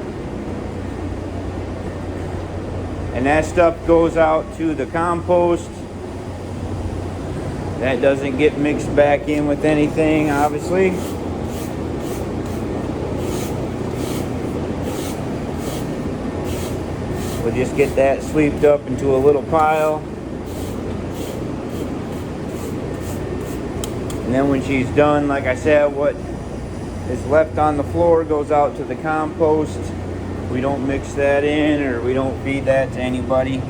And that stuff goes out to the compost. That doesn't get mixed back in with anything, obviously. We'll just get that swept up into a little pile. And then when she's done, like I said, what is left on the floor goes out to the compost. We don't mix that in, or we don't feed that to anybody.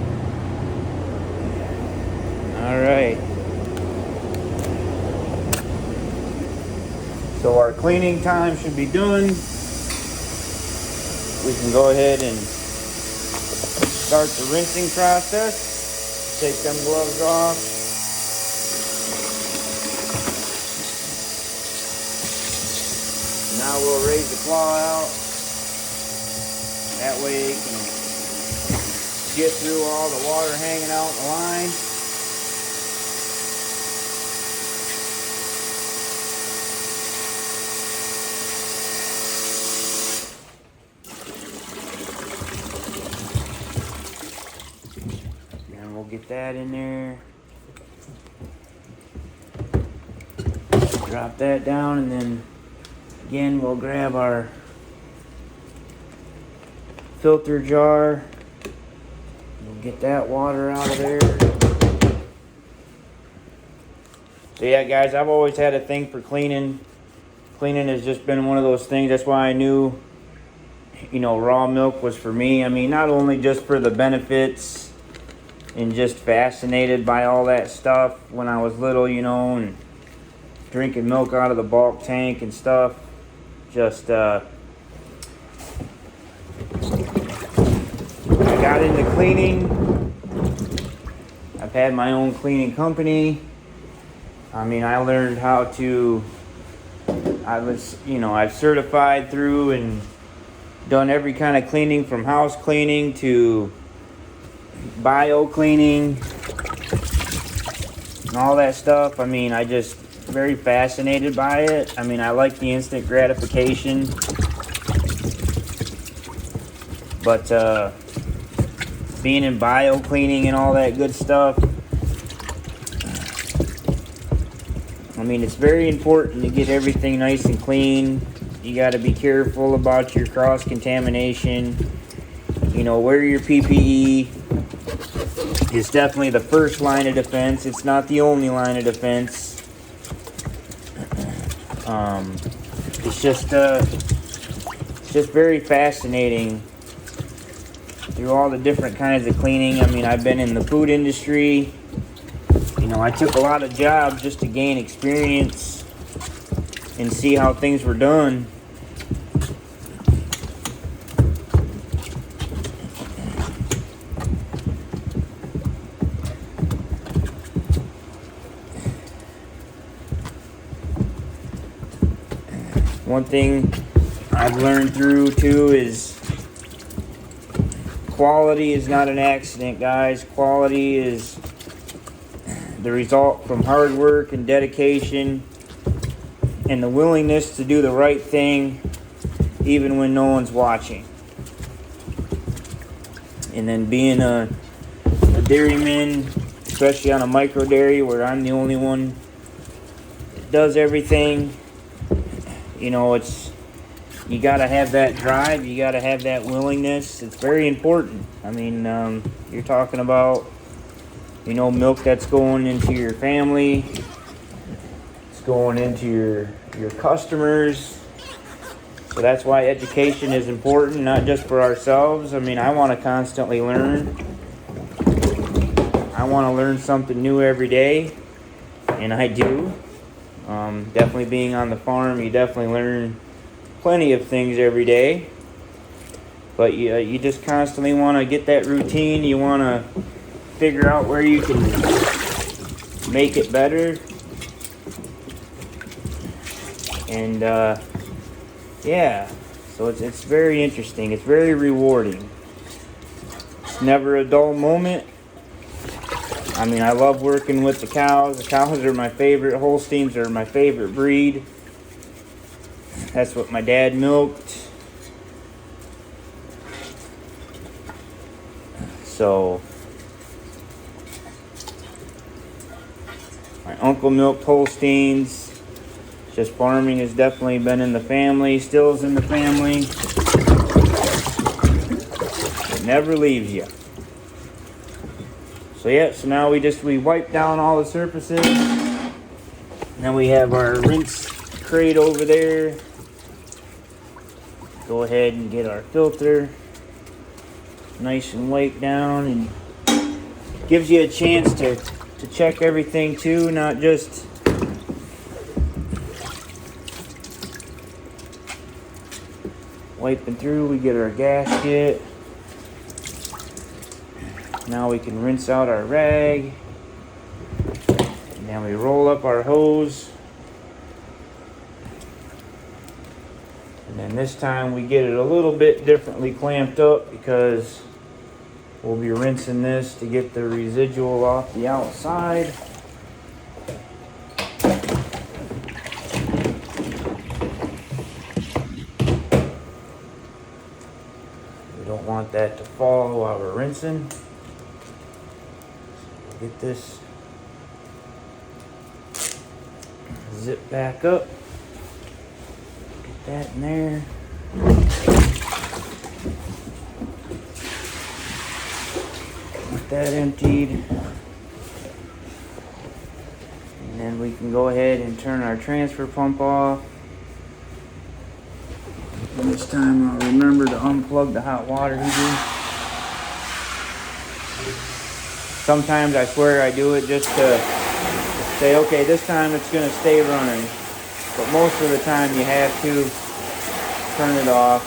All right. So our cleaning time should be done. We can go ahead and start the rinsing process. Take them gloves off. Now we'll raise the claw out. That way it can get through all the water hanging out in the line. And we'll get that in there. Drop that down, and then again we'll grab our filter jar. We'll get that water out of there. So yeah, guys, I've always had a thing for cleaning. Cleaning has just been one of those things. That's why I knew, raw milk was for me. I mean, not only just for the benefits and just fascinated by all that stuff when I was little, and drinking milk out of the bulk tank and stuff. Just, I got into cleaning. I've had my own cleaning company. I mean, I learned how to, I've certified through and done every kind of cleaning, from house cleaning to bio cleaning and all that stuff. I mean, I just very fascinated by it. I mean, I like the instant gratification, but being in bio cleaning and all that good stuff, I mean, it's very important to get everything nice and clean. You got to be careful about your cross contamination. Wear your PPE. It's definitely the first line of defense. It's not the only line of defense. It's just very fascinating through all the different kinds of cleaning. I mean, I've been in the food industry. I took a lot of jobs just to gain experience and see how things were done. One thing I've learned through too is quality is not an accident, guys. Quality is the result from hard work and dedication and the willingness to do the right thing even when no one's watching. And then being a dairyman, especially on a micro dairy where I'm the only one that does everything, you gotta have that drive, you gotta have that willingness. It's very important. I mean, you're talking about, milk that's going into your family, it's going into your customers. So that's why education is important, not just for ourselves. I mean, I want to constantly learn. I want to learn something new every day, and I do. Definitely being on the farm, you definitely learn plenty of things every day. But you just constantly want to get that routine. You want to figure out where you can make it better. And yeah, so it's very interesting. It's very rewarding. It's never a dull moment. I mean, I love working with the cows. The cows are my favorite. Holsteins are my favorite breed. That's what my dad milked. So, my uncle milked Holsteins. Just farming has definitely been in the family, still is in the family. It never leaves you. So yeah, so now we wipe down all the surfaces. Then we have our rinse crate over there. Go ahead and get our filter nice and wiped down, and gives you a chance to check everything too, not just wiping through. We get our gasket. Now we can rinse out our rag, and then we roll up our hose, and then this time we get it a little bit differently clamped up because we'll be rinsing this to get the residual off the outside. We don't want that to fall while we're rinsing. Get this zip back up. Get that in there. Get that emptied. And then we can go ahead and turn our transfer pump off. And this time I'll remember to unplug the hot water heater. Sometimes I swear I do it just to say, okay, this time it's going to stay running. But most of the time you have to turn it off.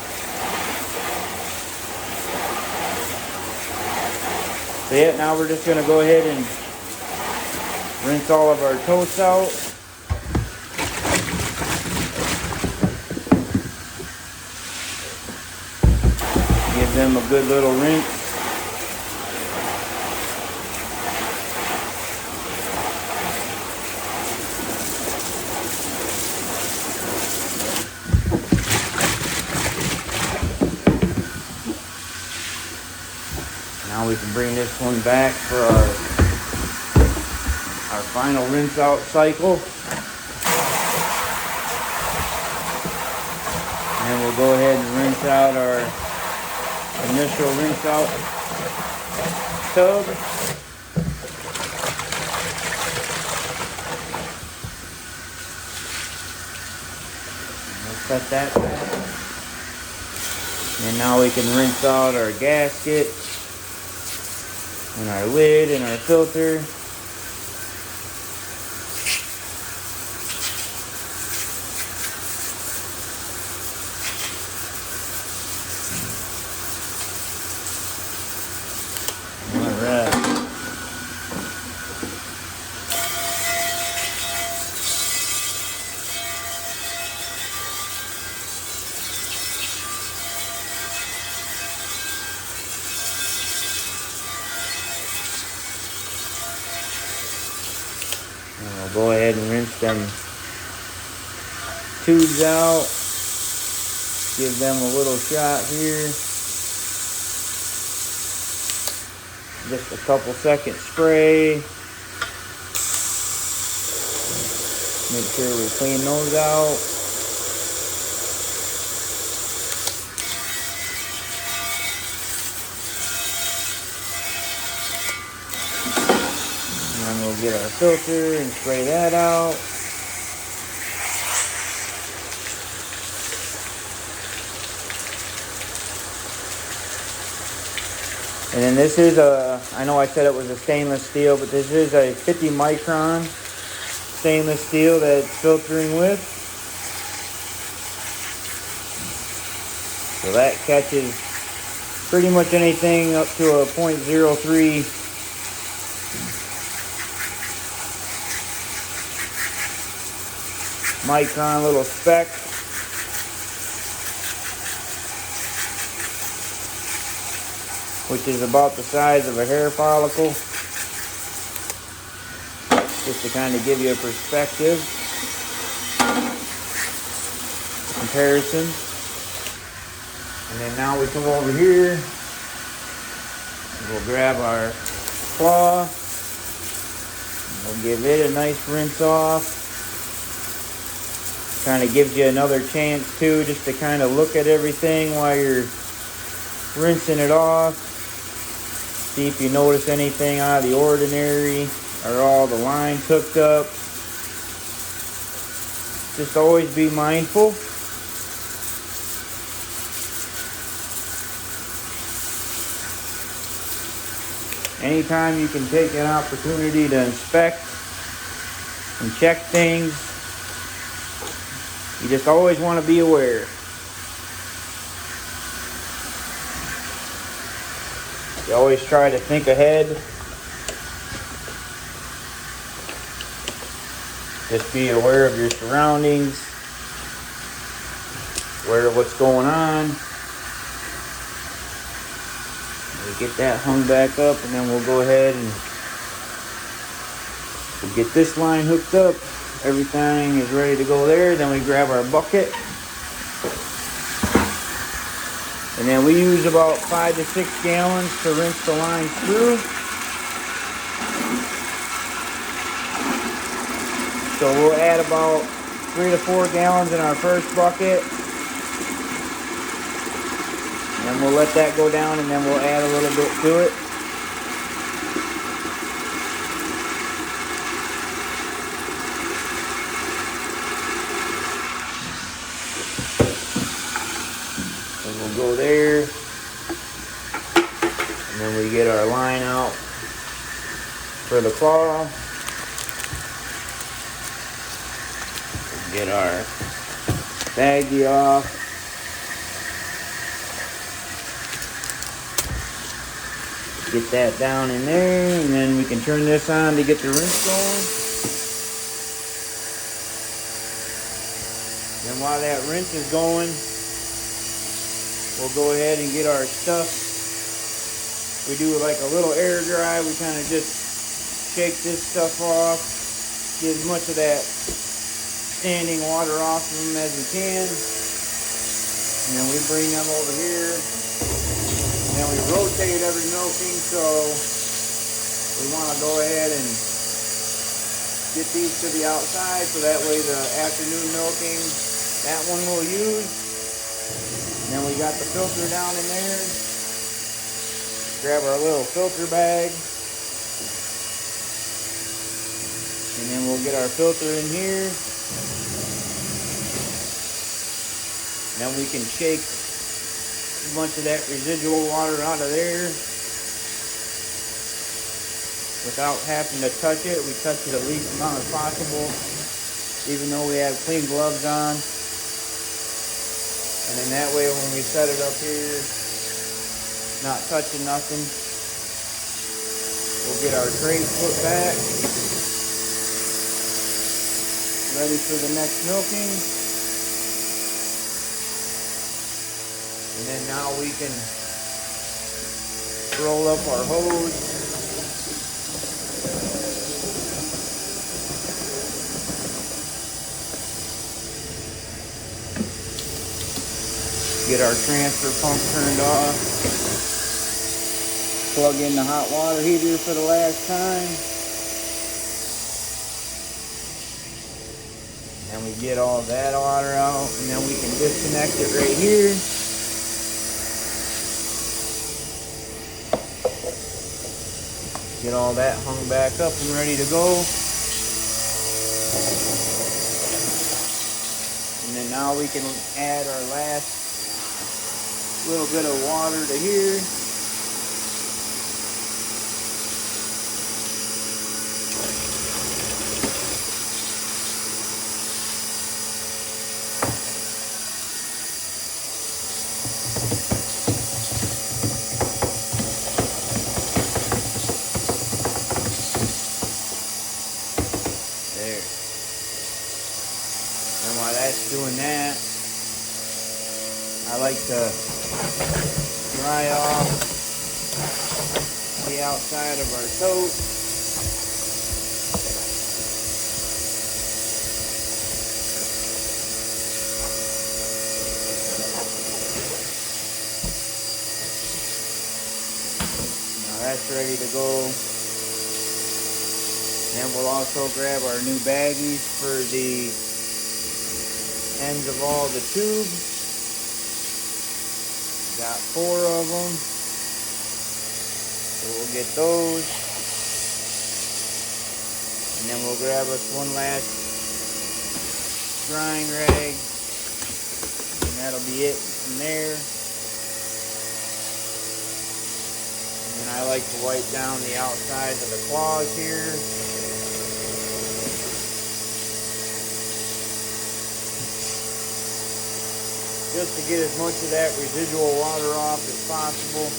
So yeah, now we're just going to go ahead and rinse all of our totes out. Give them a good little rinse. Now we can bring this one back for our final rinse out cycle. And we'll go ahead and rinse out our initial rinse out tub. We'll set that back. And now we can rinse out our gasket and our lid and our filter. Alright. And we'll go ahead and rinse them tubes out. Give them a little shot here. Just a couple seconds spray. Make sure we clean those out. And then we'll get our filter and spray that out. And then this is I know I said it was a stainless steel, but this is a 50 micron stainless steel that it's filtering with. So that catches pretty much anything up to a 0.03 micron little speck. Which is about the size of a hair follicle. Just to kind of give you a perspective. Comparison. And then now we come over here. We'll grab our claw. We'll give it a nice rinse off. Kind of gives you another chance too, just to kind of look at everything while you're rinsing it off. See if you notice anything out of the ordinary. Are all the lines hooked up? Just always be mindful. Anytime you can take an opportunity to inspect and check things, you just always want to be aware. You always try to think ahead. Just be aware of your surroundings, aware of what's going on. We get that hung back up, and then we'll go ahead and we'll get this line hooked up. Everything is ready to go there. Then we grab our bucket. And then we use about 5 to 6 gallons to rinse the lines through. So we'll add about 3 to 4 gallons in our first bucket. And then we'll let that go down, and then we'll add a little bit to it. Go there, and then we get our line out for the claw. Get our baggie off. Get that down in there, and then we can turn this on to get the rinse going. Then while that rinse is going, we'll go ahead and get our stuff. We do like a little air dry. We kind of just shake this stuff off. Get as much of that standing water off of them as we can. And then we bring them over here. And then we rotate every milking. So we want to go ahead and get these to the outside. So that way the afternoon milking, that one we'll use. And then we got the filter down in there. Grab our little filter bag. And then we'll get our filter in here. And then we can shake a bunch of that residual water out of there without having to touch it. We touch it the least amount as possible, even though we have clean gloves on. And then that way when we set it up here, not touching nothing, we'll get our crate put back, ready for the next milking. And then now we can roll up our hose. Get our transfer pump turned off. Plug in the hot water heater for the last time. And we get all that water out, and then we can disconnect it right here. Get all that hung back up and ready to go. And then now we can add our last little bit of water to here. while that's doing that, I like to dry off the outside of our tote. Now that's ready to go. Then we'll also grab our new baggies for the ends of all the tubes. Got 4 of them. So we'll get those. And then we'll grab us one last drying rag. And that'll be it from there. And then I like to wipe down the outsides of the claws here. Just to get as much of that residual water off as possible.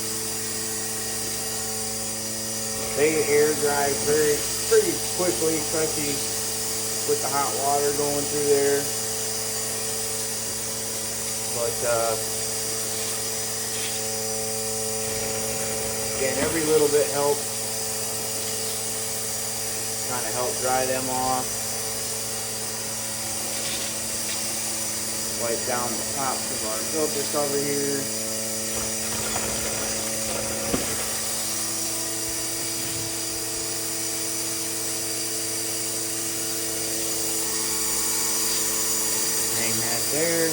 They air dry pretty quickly, especially with the hot water going through there. But again, every little bit helps. Kind of help dry them off. Wipe down the tops of our filter cover here. Hang that there.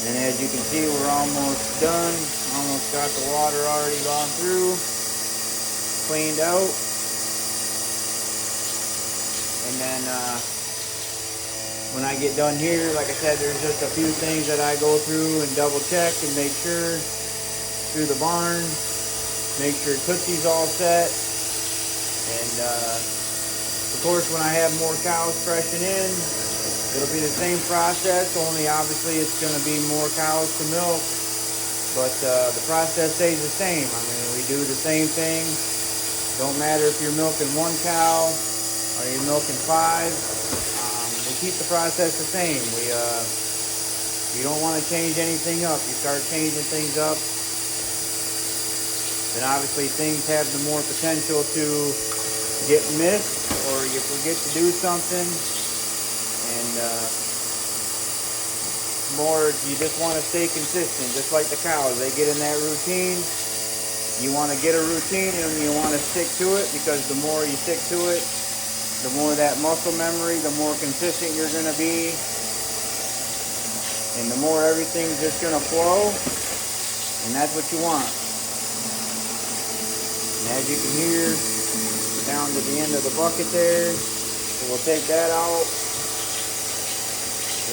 And as you can see, we're almost done. Almost got the water already gone through. Cleaned out. And then when I get done here, like I said, there's just a few things that I go through and double check and make sure through the barn. Make sure Tootsie's all set. And of course, when I have more cows freshen in, it'll be the same process, only obviously it's going to be more cows to milk. But the process stays the same. I mean, we do the same thing. Don't matter if you're milking 1 cow or you're milking 5. We keep the process the same. You don't want to change anything up. You start changing things up, then obviously things have the more potential to get missed, or you forget to do something, and more you just want to stay consistent, just like the cows. They get in that routine. You want to get a routine and you want to stick to it, because the more you stick to it, the more that muscle memory, the more consistent you're going to be, and the more everything's just going to flow, and that's what you want. And as you can hear, down to the end of the bucket there, so we'll take that out.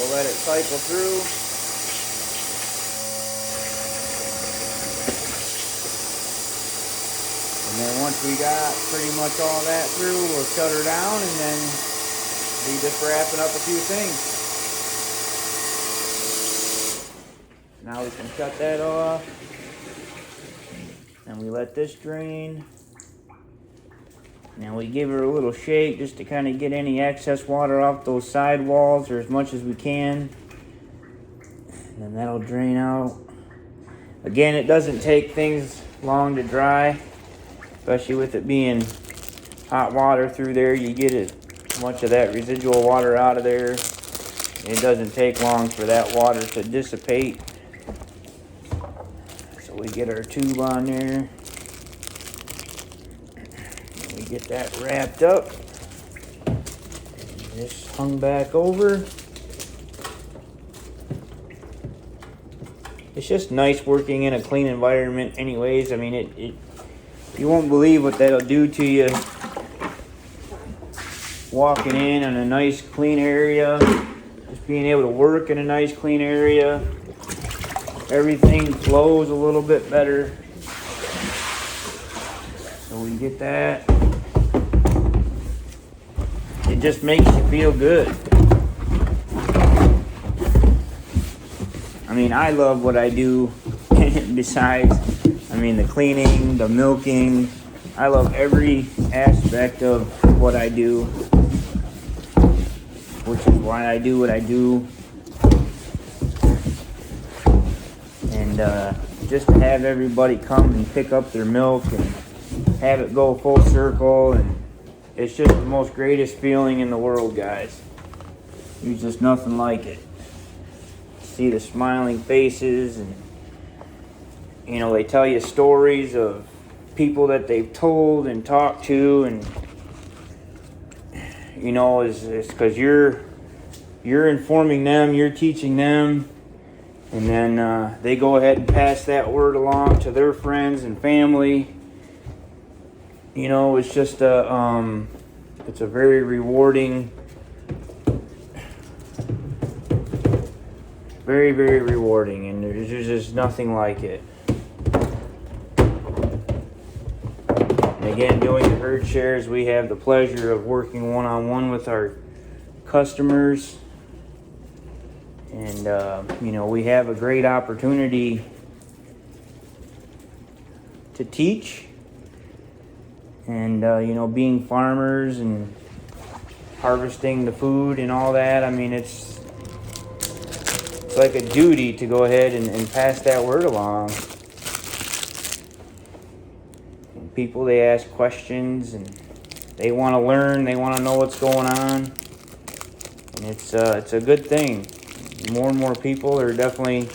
We'll let it cycle through. And then once we got pretty much all that through, we'll shut her down and then be just wrapping up a few things. Now we can shut that off. And we let this drain. Now we give her a little shake just to kind of get any excess water off those side walls, or as much as we can. And then that'll drain out. Again, it doesn't take things long to dry. Especially with it being hot water through there, you get as much of that residual water out of there. It doesn't take long for that water to dissipate. So we get our tube on there. And we get that wrapped up. Just hung back over. It's just nice working in a clean environment anyways. I mean, you won't believe what that'll do to you. Walking in a nice clean area, just being able to work in a nice clean area, everything flows a little bit better. So we get that. It just makes you feel good. I mean, I love what I do. Besides, I mean, the cleaning, the milking, I love every aspect of what I do which is why I do what I do. And just to have everybody come and pick up their milk and have it go full circle, and it's just the most greatest feeling in the world, guys. There's just nothing like it. See the smiling faces, and you know, they tell you stories of people that they've told and talked to, and you know, it's because you're informing them, you're teaching them, and then they go ahead and pass that word along to their friends and family. You know, it's just it's a very rewarding, very, very rewarding, and there's just nothing like it. And again, doing the herd shares, we have the pleasure of working one-on-one with our customers. And, you know, we have a great opportunity to teach. And, you know, being farmers and harvesting the food and all that, I mean, it's like a duty to go ahead and pass that word along. And people, they ask questions and they want to learn, they want to know what's going on. And it's a good thing. More and more people are definitely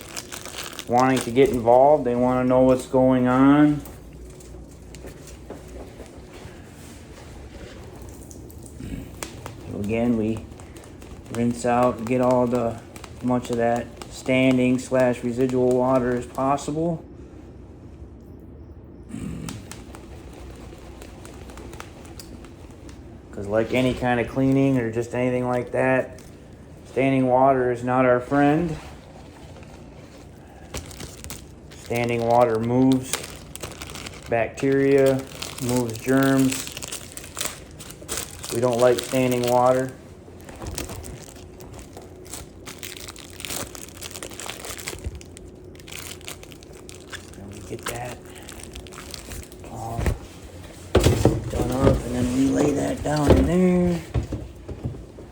wanting to get involved. They want to know what's going on. So again, we rinse out and get all the much of that standing / residual water as possible. Because like any kind of cleaning or just anything like that, standing water is not our friend. Standing water moves bacteria, moves germs. We don't like standing water. And we get that all done up, and then we lay that down in there.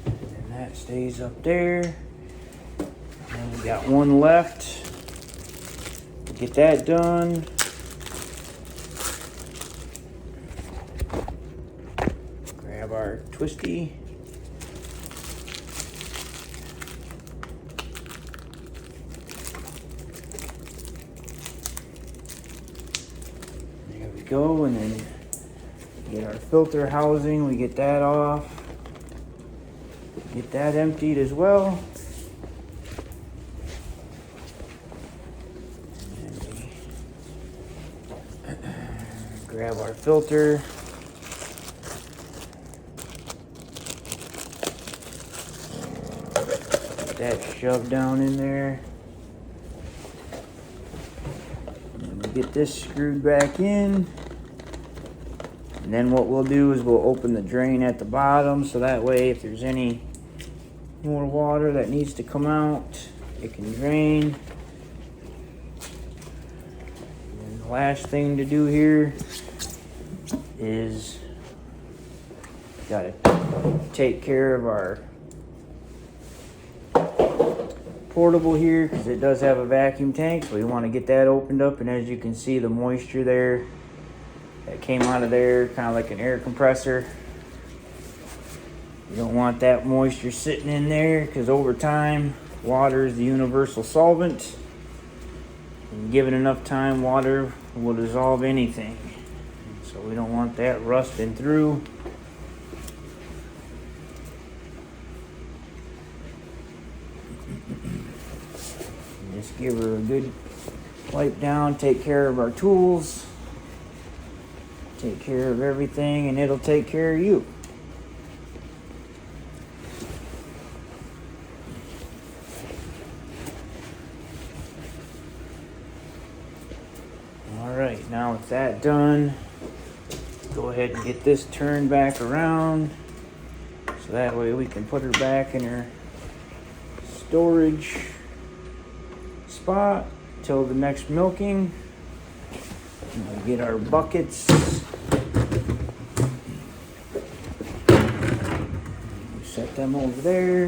And that stays up there. And we got one left. Get that done. Grab our twisty. There we go, and then get our filter housing. We get that off. Get that emptied as well. Grab our filter. Get that shoved down in there. And we get this screwed back in. And then what we'll do is we'll open the drain at the bottom, so that way if there's any more water that needs to come out, it can drain. And the last thing to do here is gotta take care of our portable here, because it does have a vacuum tank, so we want to get that opened up. And as you can see, the moisture there that came out of there, kind of like an air compressor, you don't want that moisture sitting in there, because over time water is the universal solvent, and given enough time, water will dissolve anything. So we don't want that rusting through. Just give her a good wipe down, take care of our tools, take care of everything, and it'll take care of you. All right, now with that done, go ahead and get this turned back around, so that way we can put her back in her storage spot till the next milking. And we'll get our buckets. Set them over there.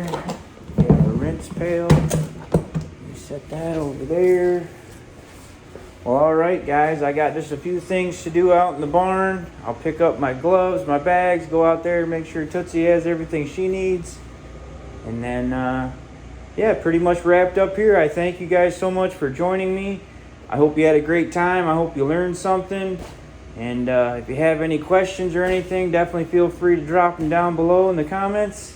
We have a rinse pail. We set that over there. Well, all right, guys, I got just a few things to do out in the barn. I'll pick up my gloves, my bags, go out there, make sure Tootsie has everything she needs. And then, yeah, pretty much wrapped up here. I thank you guys so much for joining me. I hope you had a great time. I hope you learned something. And if you have any questions or anything, definitely feel free to drop them down below in the comments.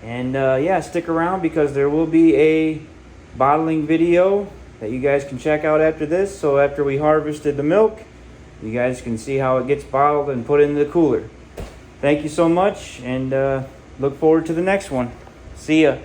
And yeah, stick around because there will be a bottling video that you guys can check out after this. So after we harvested the milk, you guys can see how it gets bottled and put in the cooler. Thank you so much, and look forward to the next one. See ya.